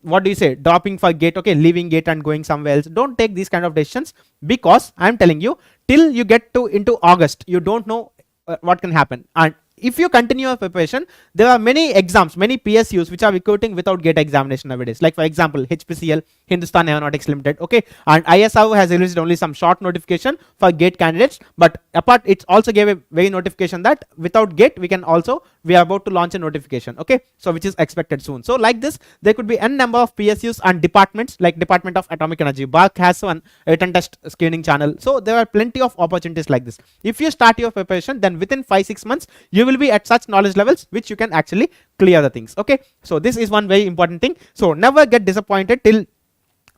what do you say, dropping for GATE, okay, leaving GATE and going somewhere else. Don't take these kind of decisions, because I am telling you, till you get into August, you don't know what can happen. And if you continue your preparation, there are many exams, many PSUs which are recruiting without GATE examination nowadays. Like for example, HPCL, Hindustan Aeronautics Limited. Okay, and ISRO has released only some short notification for GATE candidates, but apart, it also gave a very notification that without GATE we are about to launch a notification. Okay, so which is expected soon. So like this, there could be n number of PSUs and departments, like Department of Atomic Energy, BARC has one written test screening channel. So there are plenty of opportunities like this. If you start your preparation, then within 5-6 months you will be at such knowledge levels which you can actually clear the things. Okay, so this is one very important thing. So never get disappointed till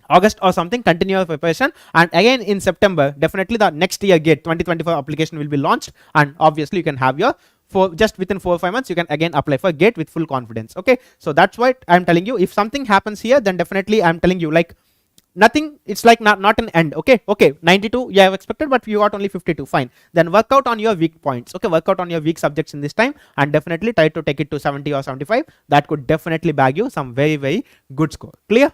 August or something. Continue your preparation, and again in September, definitely the next year GATE 2024 application will be launched, and obviously you can have your, for just within 4 or 5 months you can again apply for GATE with full confidence. Okay, so that's what I'm telling you. If something happens here, then definitely I'm telling you, like nothing, it's like not an end. Okay, 92 you have expected, but you got only 52, fine. Then work out on your weak points. Okay, work out on your weak subjects in this time, and definitely try to take it to 70 or 75. That could definitely bag you some very good score. Clear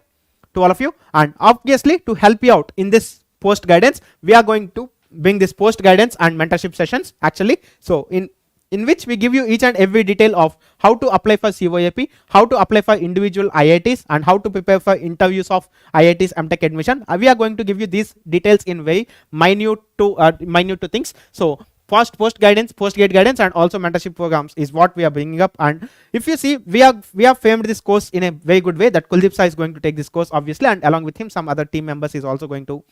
to all of you? And obviously, to help you out in this post guidance, we are going to bring this post guidance and mentorship sessions actually. So in which we give you each and every detail of how to apply for COAP, how to apply for individual IITs, and how to prepare for interviews of IITs MTech admission. We are going to give you these details in very minute to things. So post guidance, post gate guidance, and also mentorship programs is what we are bringing up. And if you see, we have framed this course in a very good way, that Kuldip Sai is going to take this course obviously, and along with him some other team members is also going to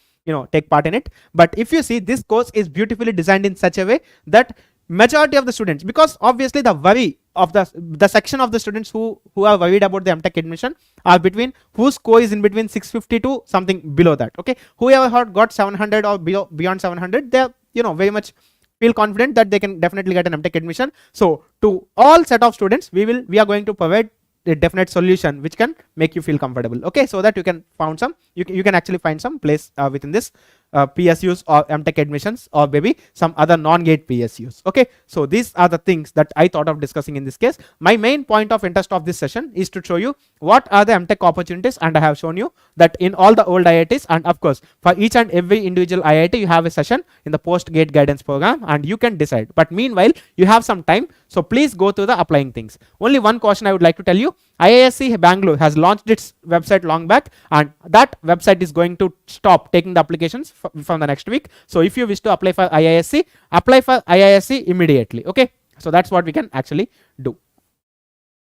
take part in it. But if you see, this course is beautifully designed in such a way that majority of the students, because obviously the worry of the section of the students who are worried about the MTech admission are between, whose score is in between 650 to something below that. Okay, whoever had got 700 or beyond 700, they are very much feel confident that they can definitely get an MTech admission. So to all set of students, we are going to provide a definite solution which can make you feel comfortable. Okay, so that you can actually find some place within this PSUs or MTech admissions, or maybe some other non-gate PSUs. Okay, so these are the things that I thought of discussing in this case. My main point of interest of this session is to show you what are the MTech opportunities, and I have shown you that in all the old IITs, and of course for each and every individual IIT you have a session in the post gate guidance program, and you can decide. But meanwhile you have some time, so please go through the applying things. Only one caution I would like to tell you: IISc Bangalore has launched its website long back, and that website is going to stop taking the applications from the next week. So if you wish to apply for IISc, apply for IISc immediately. Okay, so that's what we can actually do.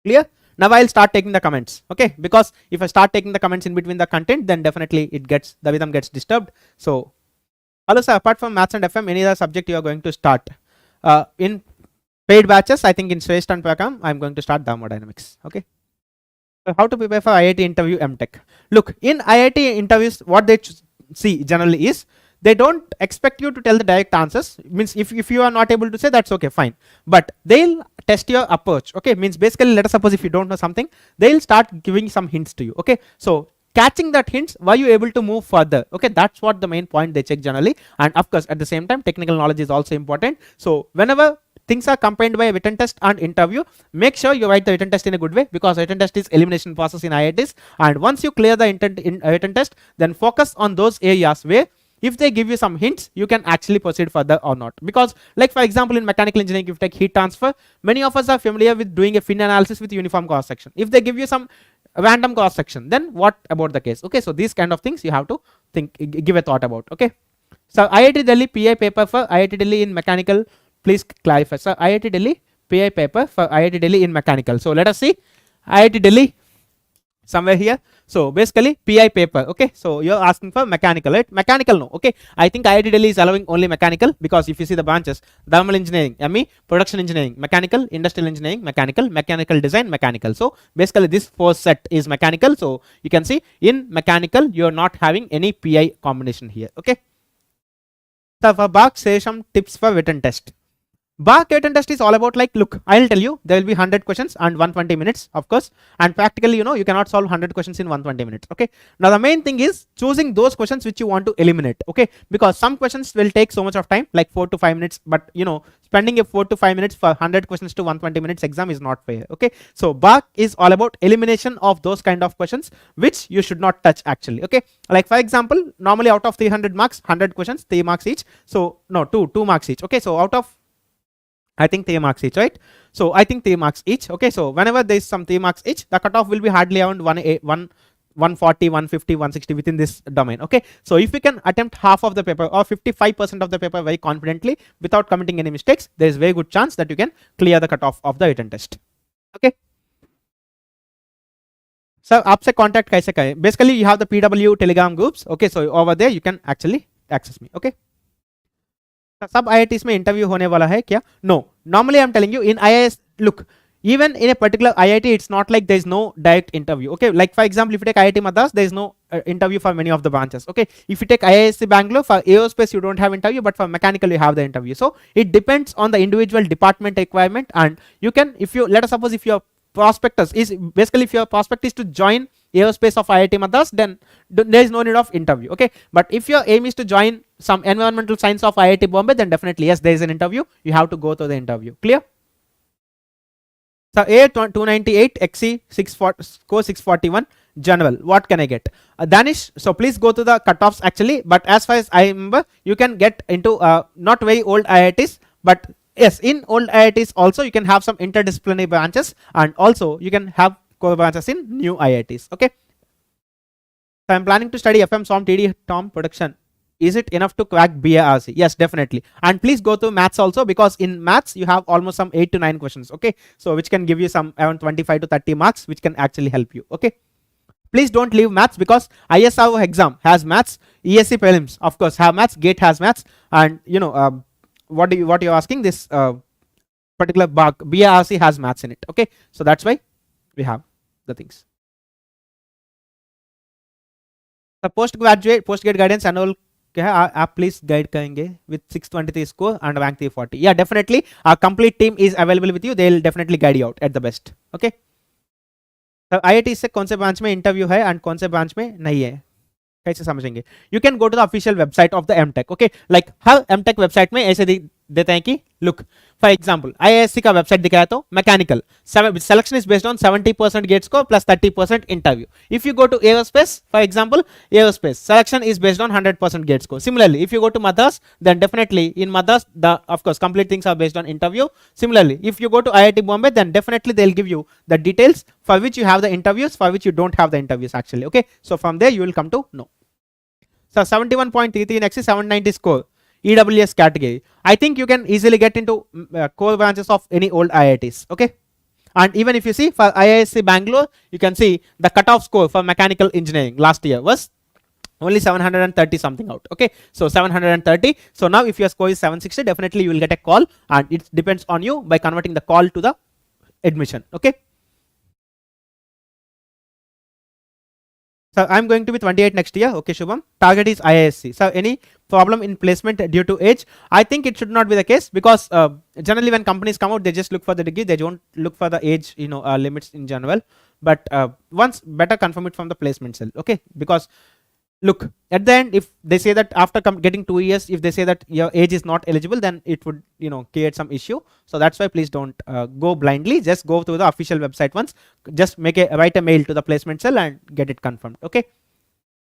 Clear? Now I'll start taking the comments. Okay, because if I start taking the comments in between the content, then definitely the rhythm gets disturbed. So hello sir, apart from maths and FM, any other subject you are going to start in paid batches? I think in Shrestha and Prakam I'm going to start thermodynamics. Okay, so how to prepare for IIT interview MTech? Look, in IIT interviews, what they see generally is, they don't expect you to tell the direct answers. Means if you are not able to say, that's okay, fine, but they'll test your approach. Okay, means basically, let us suppose if you don't know something, they'll start giving some hints to you. Okay, so catching that hints, were you able to move further? Okay, that's what the main point they check generally. And of course, at the same time, technical knowledge is also important. So whenever things are combined by a written test and interview, make sure you write the written test in a good way, because written test is elimination process in IITs. And once you clear the written test, then focus on those areas where if they give you some hints, you can actually proceed further or not. Because like for example, in mechanical engineering, if you take heat transfer, many of us are familiar with doing a fin analysis with uniform cross section. If they give you some random cross section, then what about the case? Okay, so these kind of things you have to give a thought about. Okay, so IIT Delhi PI paper for IIT Delhi in mechanical, please clarify. So IIT Delhi PI paper for IIT Delhi in mechanical. So let us see IIT Delhi somewhere here. So basically PI paper. Okay, so you're asking for mechanical, right? Mechanical, no. Okay, I think IIT Delhi is allowing only mechanical, because if you see the branches, thermal engineering, ME, production engineering, mechanical, industrial engineering, mechanical design, mechanical. So basically this four set is mechanical. So you can see in mechanical you're not having any PI combination here. Okay, so for Bach, say some tips for written test. Bach written test is all about, like, look, I'll tell you, there will be 100 questions and 120 minutes, of course, and practically, you cannot solve 100 questions in 120 minutes. Okay, now the main thing is choosing those questions which you want to eliminate. Okay, because some questions will take so much of time, like 4 to 5 minutes, but spending a 4 to 5 minutes for 100 questions to 120 minutes exam is not fair. Okay, so Bach is all about elimination of those kind of questions which you should not touch actually. Okay, like for example, normally out of 300 marks, 100 questions, 3 marks each. So no, 2 marks each. Okay, so out of, I think 3 marks each, right? So I think 3 marks each. Okay, so whenever there is some 3 marks each, the cutoff will be hardly around 140, 150, 160 within this domain. Okay, so if we can attempt half of the paper or 55% of the paper very confidently without committing any mistakes, there is very good chance that you can clear the cutoff of the written test. Okay, so आपसे contact कैसे करें? Basically you have the PW Telegram groups. Okay, so over there you can actually access me. Okay, सब IITs में interview होने वाला है क्या? No, normally I'm telling you in IIS, look, even in a particular IIT, it's not like there is no direct interview. Okay, like for example, if you take IIT Madras, there is no interview for many of the branches. Okay, if you take IISc Bangalore, for aerospace you don't have interview, but for mechanical you have the interview. So it depends on the individual department requirement, and you can, if you, let us suppose if your prospectus is basically, if your prospect is to join aerospace of IIT Madras, then there is no need of interview. Okay, but if your aim is to join some environmental science of IIT Bombay, then definitely yes, there is an interview. You have to go to the interview. Clear? So A 298 XC 640 score 641 general. What can I get? Danish. So please go to the cutoffs actually. But as far as I remember, you can get into not very old IITs, but yes, in old IITs also you can have some interdisciplinary branches, and also you can have core branches in new IITs. Okay. So I'm planning to study FM, SOM, TD, TOM production. Is it enough to crack BARC? Yes, definitely. And please go to maths also, because in maths you have almost some 8 to 9 questions. Okay, so which can give you some around 25 to 30 marks, which can actually help you. Okay, please don't leave maths, because ISRO exam has maths, ESC prelims of course have maths, GATE has maths, and you know what you're asking, this particular BARC has maths in it. Okay, so that's why we have the things. The postgrad guidance annual आप please guide करेंगे with 623 score and rank 340. Yeah, definitely our complete team is available with you. They will definitely guide you out at the best. Okay, तो IIT से कौन से branch में interview है and कौन से ब्रांच में नहीं है, कैसे समझेंगे? You can go to the official website of the MTech. Okay, like हर एमटेक वेबसाइट में ऐसे देते हैं कि लुक फॉर एग्जांपल आईआईएससी का वेबसाइट दिखाया तो mechanical selection is based on 70% GATE score plus 30% interview. If you go to aerospace for example, aerospace selection is based on 100% GATE score. Similarly if you go to Madras, then definitely in Madras the of course complete things are based on interview. Similarly if you go to IIT Bombay, then definitely they'll give you the details for which you have the interviews, for which you don't have the interviews actually. Okay, so from there you will come to know. So 71.33 in XC, 790 score, EWS category. I think you can easily get into core branches of any old IITs. Okay, and even if you see for IISc Bangalore, you can see the cutoff score for mechanical engineering last year was only 730 something out. Okay, so 730. So now if your score is 760, definitely you will get a call, and it depends on you by converting the call to the admission. Okay, so I'm going to be 28 next year. Okay, Shubham. Target is IISc. So any problem in placement due to age? I think it should not be the case, because generally when companies come out, they just look for the degree. They don't look for the age, limits in general. But once better confirm it from the placement cell. Okay, because look, at the end, if they say that after getting 2 years, if they say that your age is not eligible, then it would create some issue. So that's why please don't go blindly. Just go to the official website once. Just write a mail to the placement cell and get it confirmed. Okay,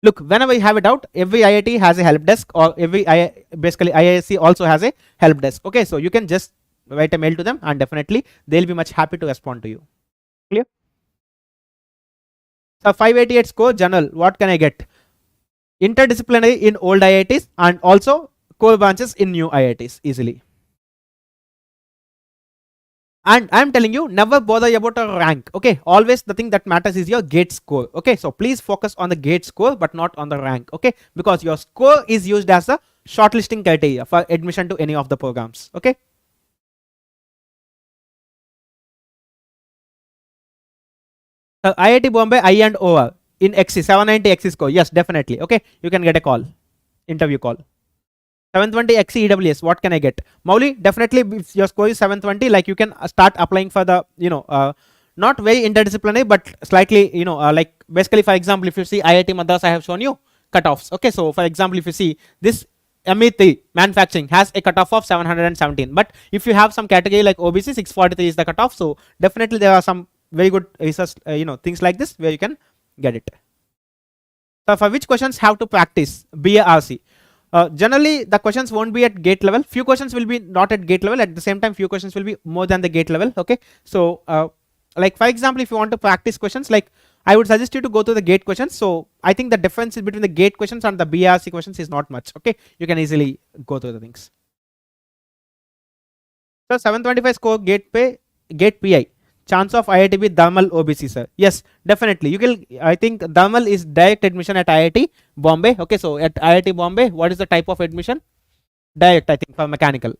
look, whenever you have a doubt, every IIT has a help desk, or basically IISc also has a help desk. Okay, so you can just write a mail to them, and definitely they'll be much happy to respond to you. Clear? So 588 score general, what can I get? Interdisciplinary in old IITs, and also core branches in new IITs easily. And I'm telling you, never bother about a rank. Okay, always the thing that matters is your gate score. Okay, so please focus on the gate score, but not on the rank. Okay, because your score is used as a shortlisting criteria for admission to any of the programs. Okay, IIT Bombay I and OR in XC 790 XC score. Yes, definitely. Okay, you can get a call, interview call. 720 XC EWS, what can I get? Mauli, definitely if your score is 720, like you can start applying for the not very interdisciplinary, but slightly like basically for example, if you see IIT Madras, I have shown you cutoffs. Okay, so for example, if you see this ME3 manufacturing has a cutoff of 717, but if you have some category like OBC, 643 is the cutoff. So definitely there are some very good research things like this where you can get it. So for which questions have to practice BARC? Generally the questions won't be at gate level. Few questions will be not at gate level. At the same time, few questions will be more than the gate level. Okay, so like for example, if you want to practice questions, like I would suggest you to go to the gate questions. So I think the difference between the gate questions and the BARC questions is not much. Okay, you can easily go through the things. So 725 score gate PI. Chance of IIT with Damal OBC, sir. Yes, definitely. You can. I think Damal is direct admission at IIT Bombay. Okay, so at IIT Bombay, what is the type of admission? Direct, I think, for mechanical.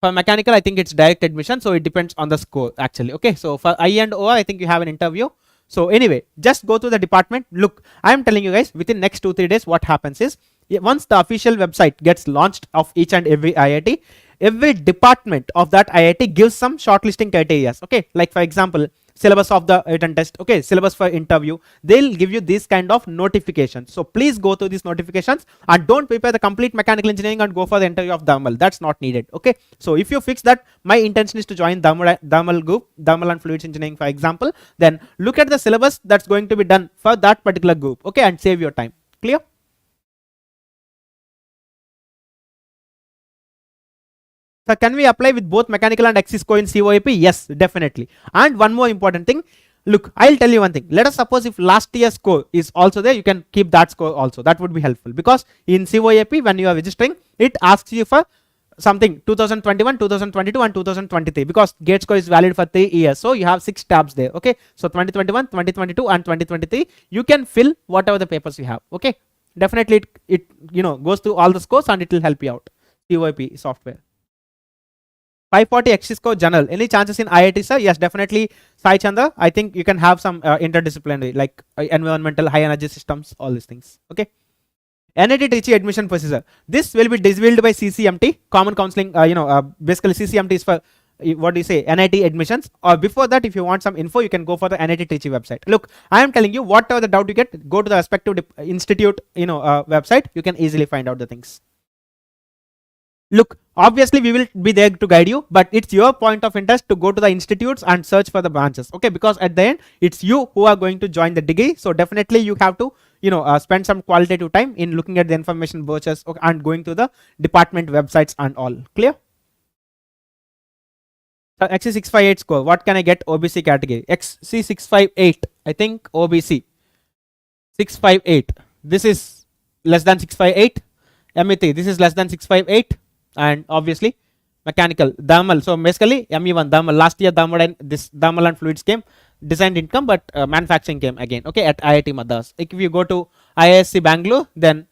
For mechanical, I think it's direct admission. So it depends on the score actually. Okay, so for I and O, I think you have an interview. So anyway, just go to the department. Look, I am telling you guys, within next 2-3 days, what happens is, once the official website gets launched of each and every IIT, every department of that IIT gives some shortlisting criteria. Okay, like for example, syllabus of the written test, okay, syllabus for interview. They'll give you this kind of notifications. So please go through these notifications and don't prepare the complete mechanical engineering and go for the interview of thermal. That's not needed. Okay, so if you fix that, my intention is to join thermal group, thermal and fluids engineering, for example, then look at the syllabus that's going to be done for that particular group, okay, and save your time. Clear? So can we apply with both mechanical and XC score in COAP? Yes, definitely. And one more important thing, look, I'll tell you one thing. Let us suppose if last year's score is also there, you can keep that score also. That would be helpful, because in COAP, when you are registering, it asks you for something 2021, 2022 and 2023, because gate score is valid for 3 years. So you have 6 tabs there. Okay, so 2021, 2022 and 2023, you can fill whatever the papers you have. Okay, definitely it goes through all the scores and it will help you out. COAP software. 540 XC score journal. Any chances in IIT, sir? Yes, definitely. Sai Chandra, I think you can have some interdisciplinary, like environmental, high energy systems, all these things. Okay. NIT teaching admission procedure. This will be revealed by CCMT, Common Counseling. Basically CCMT is for what do you say, NIT admissions. Or before that, if you want some info, you can go for the NIT teaching website. Look, I am telling you, whatever the doubt you get, go to the respective institute, website. You can easily find out the things. Look, obviously we will be there to guide you, but it's your point of interest to go to the institutes and search for the branches. Okay, because at the end, it's you who are going to join the degree. So definitely you have to spend some qualitative time in looking at the information brochures, okay, and going to the department websites and all. Clear? XC658 score. What can I get? OBC category. XC658. I think OBC 658. This is less than 658. ME3. This is less than 658. And obviously mechanical thermal. So basically ME1 thermal. Last year this thermal and fluids came. Design didn't come, but manufacturing came again. Okay, at IIT Madras. If you go to IISc Bangalore, then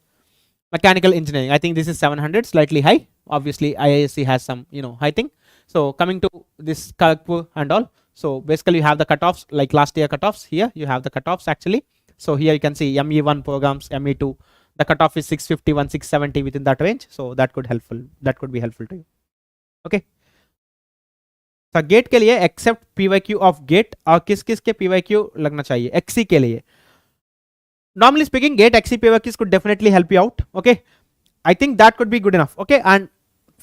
mechanical engineering, I think this is 700, slightly high. Obviously IISc has some high thing. So coming to this Kharagpur and all, so basically you have the cutoffs like last year cutoffs. Here you have the cutoffs actually. So here you can see ME1 programs, ME2, the cutoff is 651, 670 within that range. So that could be helpful to you. Okay, तो gate के लिए accept PYQ of gate और किस किस के PYQ लगना चाहिए XC के लिए. Normally speaking, gate XC payworkies could definitely help you out. Okay, I think that could be good enough. Okay, and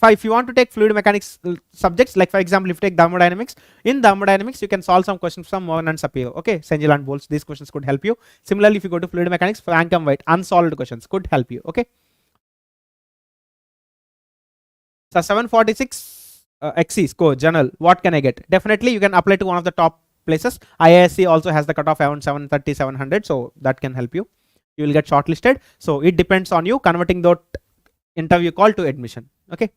if you want to take fluid mechanics subjects, like for example, if you take thermodynamics, in thermodynamics you can solve some questions from Morgan and Sapiro. Okay, Sengel and Bowles, these questions could help you. Similarly, if you go to fluid mechanics, Frank and White, unsolved questions could help you. Okay, so 746 XC score journal. What can I get? Definitely you can apply to one of the top places. IISc also has the cutoff around 730, 700, so that can help you. You will get shortlisted. So it depends on you converting that interview call to admission. Okay,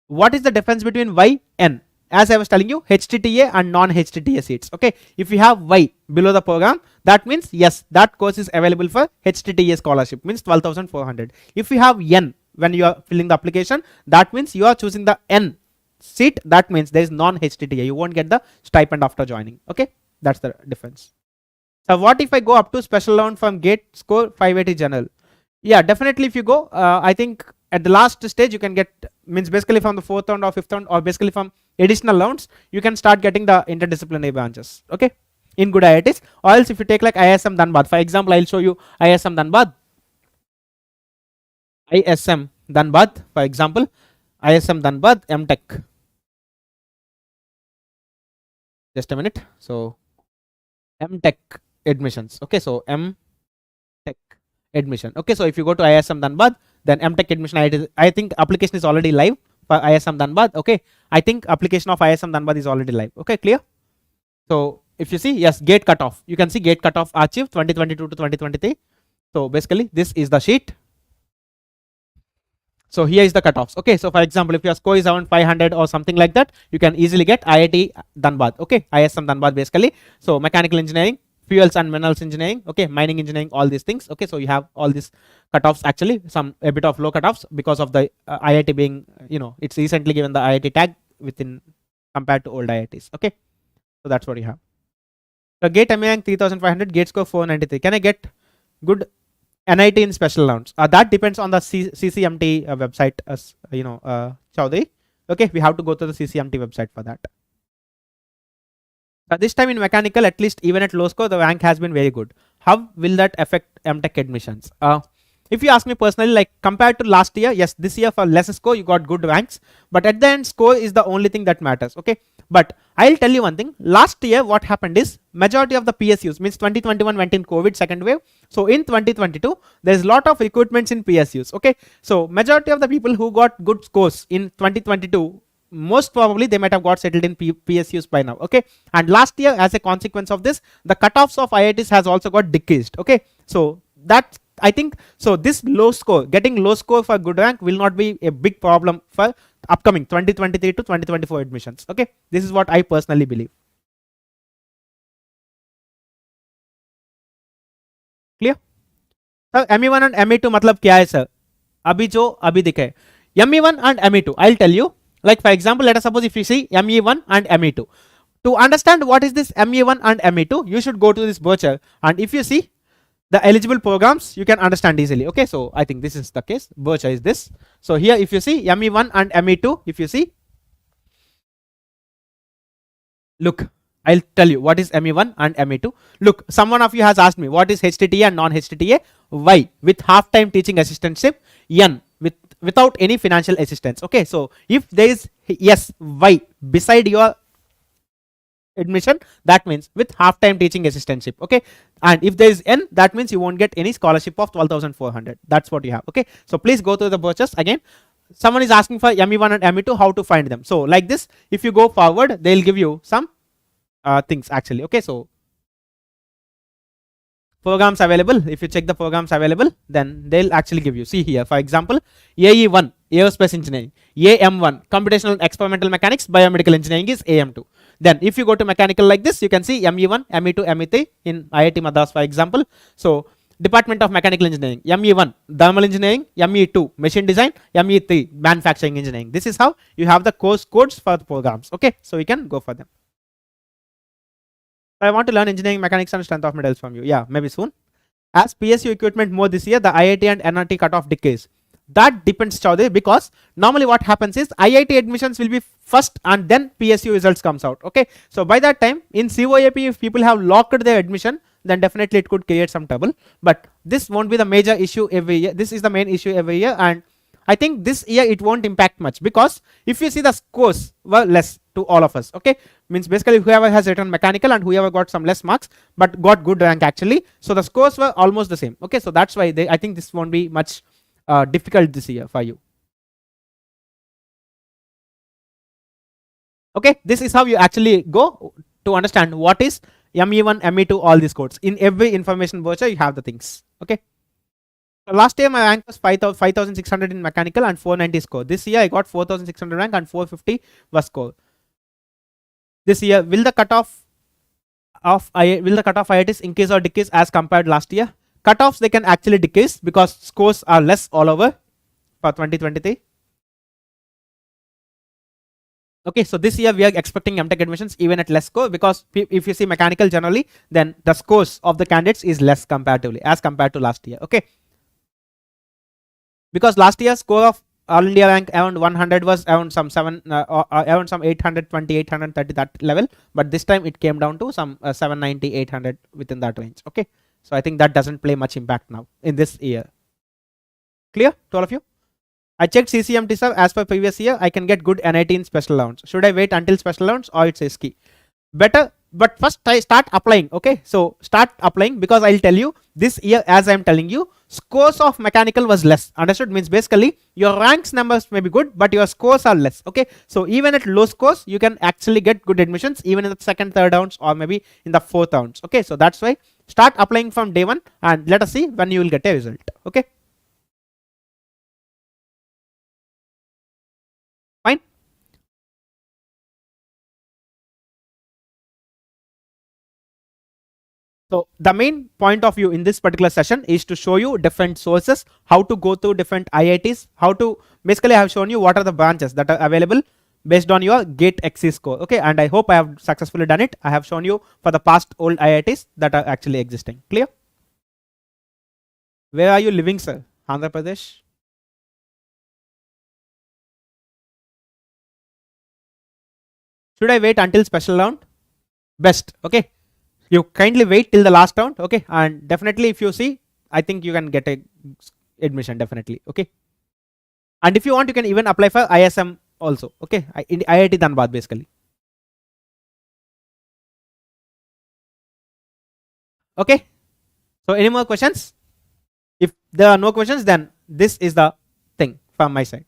what is the difference between Y N? As I was telling you, HTTA and non-HTTA seats. Okay, if you have Y below the program, that means yes, that course is available for HTTA scholarship, means 12,400. If you have N when you are filling the application, that means you are choosing the N seat. That means there is non-HTTA. You won't get the stipend after joining. Okay, that's the difference. So what if I go up to special round from gate score 580 general? Yeah, definitely if you go, I think at the last stage you can get, means basically from the 4th round or 5th round, or basically from additional rounds, you can start getting the interdisciplinary branches. Okay, in good IITs. Or else if you take like ISM Dhanbad, for example, I'll show you ISM Dhanbad. ISM Dhanbad, for example, ISM Dhanbad MTech. Just a minute. So MTech admissions. Okay, so MTech admission. Okay, so if you go to ISM Dhanbad, then MTech admission, I think application is already live for ISM Dhanbad. Okay, I think application of ISM Dhanbad is already live. Okay, clear? So if you see, yes, gate cutoff, you can see gate cutoff archive 2022 to 2023. So basically this is the sheet. So here is the cutoffs. Okay, so for example, if your score is around 500 or something like that, you can easily get IIT Dhanbad. Okay, ISM Dhanbad basically. So mechanical engineering, fuels and minerals engineering, okay, mining engineering, all these things. Okay, so you have all these cutoffs, actually a bit of low cutoffs because of the IIT being, it's recently given the IIT tag within compared to old IITs. Okay, so that's what you have. So gate MEang 3500, gate score 493. Can I get good NIT in special rounds? That depends on the CCMT website, Chaudhary. Okay, we have to go to the CCMT website for that. This time in mechanical, at least even at low score, the rank has been very good. How will that affect MTech admissions? If you ask me personally, like compared to last year, yes, this year for less score, you got good ranks, but at the end, score is the only thing that matters. Okay, but I'll tell you one thing. Last year, what happened is majority of the PSUs, means 2021 went in COVID second wave. So in 2022, there's a lot of recruitments in PSUs. Okay, so majority of the people who got good scores in 2022, most probably they might have got settled in PSUs by now. Okay, and last year, as a consequence of this, the cutoffs of IITs has also got decreased. Okay, so that I think so. This low score, getting low score for good rank, will not be a big problem for upcoming 2023 to 2024 admissions. Okay, this is what I personally believe. Clear? Sir ME1 and ME2 मतलब क्या है sir? अभी जो अभी दिखे ME1 and ME2, I'll tell you. Like for example, let us suppose if you see ME1 and ME2. To understand what is this ME1 and ME2, you should go to this brochure, and if you see the eligible programs, you can understand easily. Okay, so I think this is the case. Brochure is this. So here, if you see ME1 and ME2, if you see, look, I'll tell you what is ME1 and ME2. Look, someone of you has asked me what is HTTA and non-HTTA. Y with half-time teaching assistantship. N without any financial assistance. Okay, so if there is yes Y beside your admission, that means with half-time teaching assistantship. Okay, and if there is N, that means you won't get any scholarship of 12,400. That's what you have. Okay, so please go through the brochures again. Someone is asking for ME1 and ME2, how to find them. So like this, if you go forward, they'll give you some things actually. Okay, so programs available, if you check the programs available, then they'll actually give you, see here, for example, AE1 aerospace engineering, AM1 computational experimental mechanics, biomedical engineering is AM2. Then if you go to mechanical like this, you can see ME1, ME2, ME3 in IIT Madras, for example. So Department of Mechanical Engineering, ME1 thermal engineering, ME2 machine design, ME3 manufacturing engineering. This is how you have the course codes for the programs. Okay, so you can go for them. I want to learn engineering mechanics and strength of metals from you. Yeah, maybe soon. As PSU equipment more this year, the IIT and NRT cutoff decays. That depends, Chaudhary, because normally what happens is IIT admissions will be first and then PSU results comes out. Okay, so by that time in COAP, if people have locked their admission, then definitely it could create some trouble. But this won't be the major issue every year. This is the main issue every year, and I think this year it won't impact much, because if you see the scores were less to all of us. Okay, means basically whoever has written mechanical and whoever got some less marks but got good rank actually, so the scores were almost the same. Okay, so that's why I think this won't be much difficult this year for you. Okay, this is how you actually go to understand what is ME1, ME2, all these codes. In every information brochure you have the things. Okay, so last year my rank was 5,600 in mechanical and 490 score. This year I got 4,600 rank and 450 was score. This year, will the cutoff IITs increase or decrease as compared last year? Cutoffs, they can actually decrease because scores are less all over for 2023. Okay, so this year we are expecting MTech admissions even at less score, because if you see mechanical generally, then the scores of the candidates is less comparatively as compared to last year. Okay, because last year score of all India rank around 100 was around some 820, 830, that level, but this time it came down to some 790, 800 within that range. Okay, so I think that doesn't play much impact now in this year. Clear to all of you? I checked CCMT, sir. As per previous year, I can get good NIT in special allowance. Should I wait until special allowance or it's risky? Better, but first I start applying. Okay, so start applying, because I'll tell you this year, as I'm telling you, scores of mechanical was less. Understood? Means basically your ranks numbers may be good, but your scores are less. Okay, so even at low scores you can actually get good admissions even in the second, third rounds, or maybe in the fourth rounds. Okay, so that's why start applying from day one, and let us see when you will get a result. Okay, fine. So the main point of view in this particular session is to show you different sources, how to go through different IITs, how to basically I have shown you what are the branches that are available based on your GATE XC score. Okay, and I hope I have successfully done it. I have shown you for the past old IITs that are actually existing. Clear? Where are you living, sir? Andhra Pradesh? Should I wait until special round? best. Okay, you kindly wait till the last round. Okay, and definitely if you see, I think you can get a admission definitely. Okay, and if you want, you can even apply for ISM also. Okay, in IIT Dhanbad basically. Okay, so any more questions? If there are no questions, then this is the thing from my side.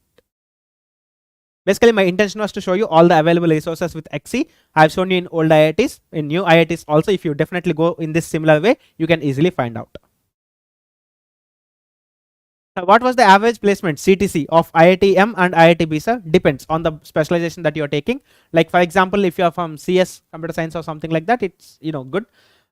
Basically, my intention was to show you all the available resources with XC. I have shown you in old IITs, in new IITs also. If you definitely go in this similar way, you can easily find out. What was the average placement CTC of IITM and IIT sir? Depends on the specialization that you're taking. Like for example, if you're from CS computer science or something like that, it's good.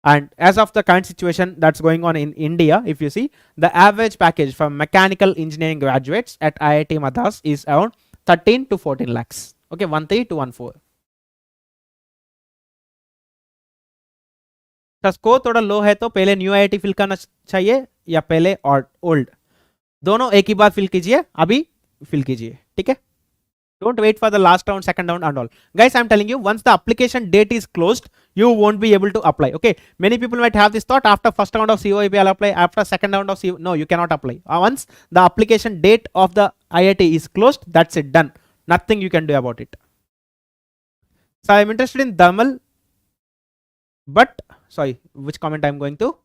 And as of the current situation that's going on in India, if you see, the average package for mechanical engineering graduates at IIT Madras is around 13 to 14 lakhs. Okay, 13 to 14. तो score थोड़ा low है तो पहले new IIT fill करना चाहिए या पहले और ओल्ड, दोनों एक ही बार फिल कीजिए, अभी फिल कीजिए, ठीक है. Don't wait for the last round, second round and all. Guys, I'm telling you, once the application date is closed, you won't be able to apply. Okay, many people might have this thought, after first round of COEP I'll apply, after second round of CO, no, you cannot apply. Once the application date of the IIT is closed, that's it, done. Nothing you can do about it. So I'm interested in thermal, but sorry, which comment I'm going to?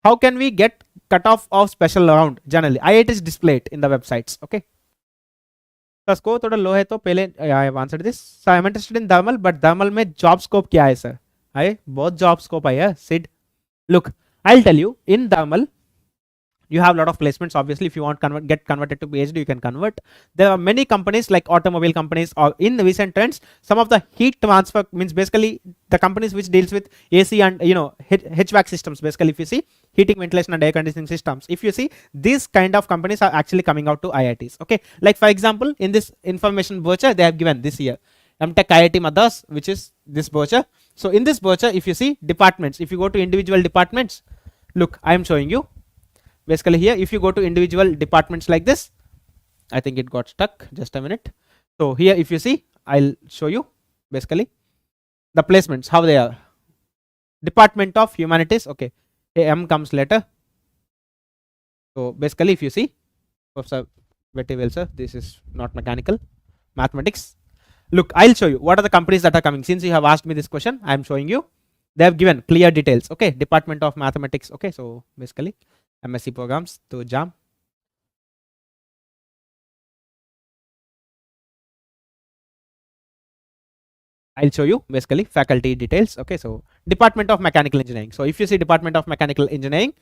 How can we get cutoff of special round? Generally, IIT is displayed in the websites. Okay. तो score थोड़ा low है तो पहले I have answered this. So I am interested in thermal, but thermal में job scope क्या है sir? है बहुत जॉब स्कोप है सिड. Look, I will tell you, in thermal you have a lot of placements. Obviously, if you want get converted to PhD, you can convert. There are many companies like automobile companies, or in the recent trends, some of the heat transfer means basically the companies which deals with AC and HVAC systems. Basically, if you see heating, ventilation and air conditioning systems, if you see, these kind of companies are actually coming out to IITs. Okay, like for example, in this information brochure they have given this year MTech IIT Madras, which is this brochure. So in this brochure, if you see departments, if you go to individual departments, look, I am showing you. Basically here, if you go to individual departments like this, I think it got stuck, just a minute. So here, if you see, I'll show you basically the placements, how they are. Department of Humanities, okay, AM comes later. So basically, if you see, Professor very well sir, this is not mechanical, mathematics. Look, I'll show you what are the companies that are coming. Since you have asked me this question, I'm showing you. They have given clear details. Okay, Department of Mathematics. Okay, so basically MSc programs to JAM. I'll show you basically faculty details. Okay, so Department of Mechanical Engineering. So if you see Department of Mechanical Engineering,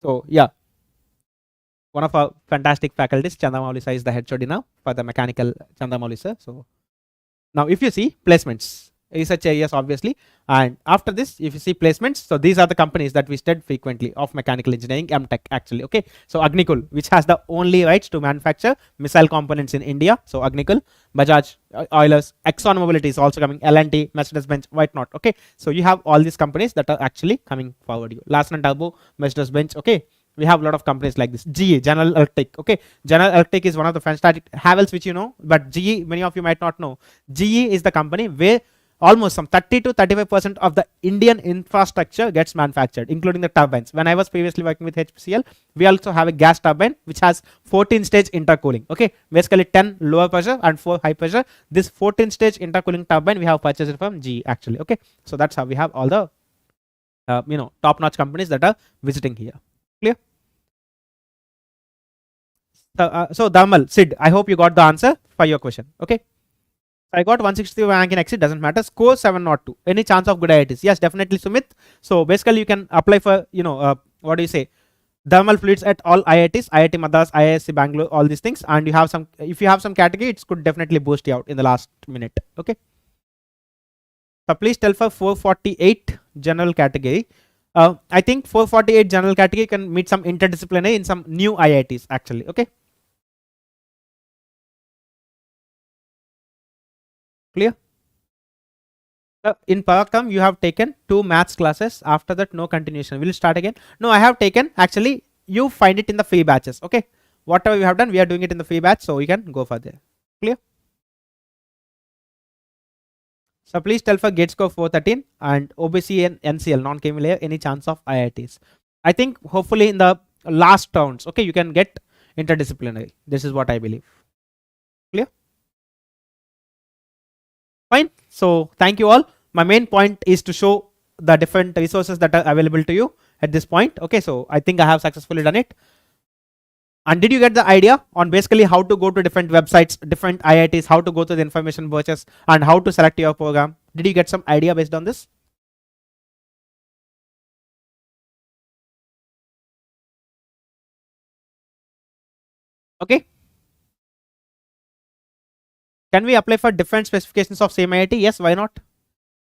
so yeah, one of our fantastic faculties, Chandramouli sir, is the HOD now for the mechanical Chandramouli sir. So now if you see placements, research areas obviously, and after this if you see placements, so these are the companies that we studied frequently of mechanical engineering, MTech actually. Okay, so Agnikul, which has the only rights to manufacture missile components in India, so Agnikul, Bajaj, Oilers, Exxon Mobility is also coming, L&T, Mercedes-Benz, why not? Okay, so you have all these companies that are actually coming forward. Larsen & Turbo, Mercedes-Benz. Okay, we have a lot of companies like this. GE, General Electric. Okay, General Electric is one of the fantastic. Havels, which you know, but GE, many of you might not know. GE is the company where almost some 30 to 35% of the Indian infrastructure gets manufactured, including the turbines. When I was previously working with HPCL, we also have a gas turbine which has 14-stage intercooling. Okay, basically 10 lower pressure and 4 high pressure. This 14-stage intercooling turbine we have purchased it from GE actually. Okay, so that's how we have all the top-notch companies that are visiting here. Clear? So Damal, Sid, I hope you got the answer for your question. Okay. I got 163 rank in exit, doesn't matter. Score 702. Any chance of good IITs? Yes, definitely, Sumit. So basically, you can apply for, what do you say? Thermal fluids at all IITs, IIT Madras, IISc Bangalore, all these things. And you have some, if you have some category, it could definitely boost you out in the last minute. Okay. So please tell for 448 general category. I think 448 general category can meet some interdisciplinary in some new IITs actually. Okay. Clear? In Parakam, you have taken 2 maths classes. After that, no continuation. Will you start again? No, I have taken, actually, you find it in the free batches. Okay. Whatever we have done, we are doing it in the free batch. So you can go for there. Clear? So please tell for gate score 413 and OBC and NCL non-creamy layer any chance of IITs. I think hopefully in the last rounds, okay, you can get interdisciplinary. This is what I believe. Clear? Fine. So thank you all. My main point is to show the different resources that are available to you at this point. Okay, so I think I have successfully done it. And did you get the idea on basically how to go to different websites, different IITs, how to go to the information searches, and how to select your program? Did you get some idea based on this? Okay. Can we apply for different specifications of same IIT? Yes, why not?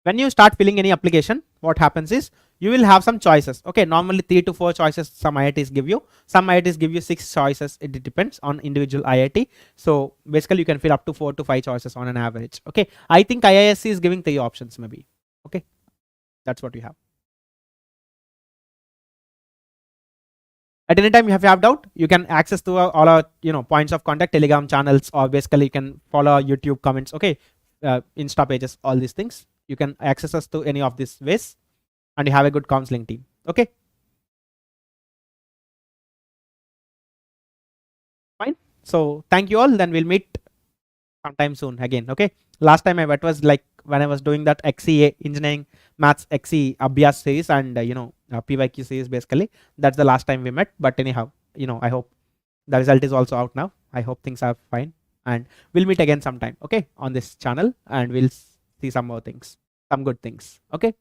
When you start filling any application, what happens is you will have some choices. Okay, normally 3 to 4 choices some IITs give you. Some IITs give you 6 choices. It depends on individual IIT. So basically you can fill up to 4 to 5 choices on an average. Okay, I think IISc is giving 3 options maybe. Okay, that's what you have. At any time you have doubt, you can access to all our points of contact, Telegram channels, or basically you can follow our YouTube comments. Okay, Insta pages, all these things. You can access us to any of these ways, and you have a good counseling team. Okay, fine. So thank you all. Then we'll meet sometime soon again. Okay. Last time I met was like when I was doing that XCA engineering maths XE Abhyas series and PYQ series basically. That's the last time we met. But anyhow, I hope the result is also out now. I hope things are fine, and we'll meet again sometime. Okay, on this channel, and we'll see some more things, some good things. Okay.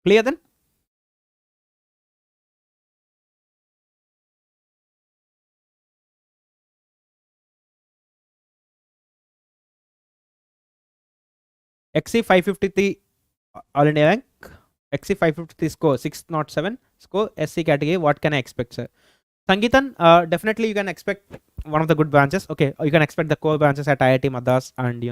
Clear then? XE 553 all India rank. XE 553 score 607 score SC category. What can I expect, sir? Sangeetan, definitely you can expect one of the good branches. Okay, you can expect the core branches at IIT Madras and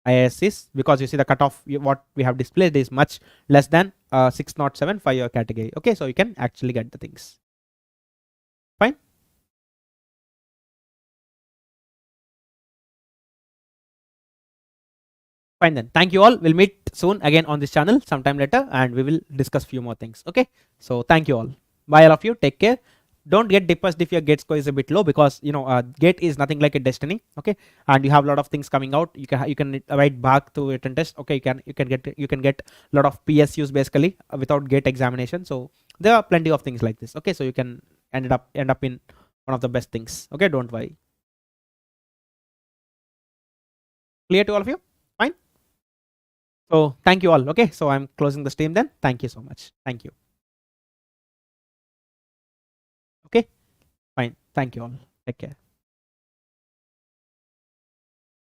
IISCs, because you see the cutoff what we have displayed is much less than 607 for your category. Okay, so you can actually get the things. Fine. Fine then. Thank you all. We'll meet soon again on this channel sometime later, and we will discuss few more things. Okay. So thank you all. Bye all of you. Take care. Don't get depressed if your gate score is a bit low, because gate is nothing like a destiny. Okay, and you have a lot of things coming out. You can write back to written test. Okay, you can get a lot of PSUs basically without gate examination. So there are plenty of things like this. Okay, so you can end up in one of the best things. Okay, don't worry. Clear to all of you? Fine. So thank you all. Okay, so I'm closing the stream then. Thank you so much. Thank you. Okay, fine. Thank you all. Take care.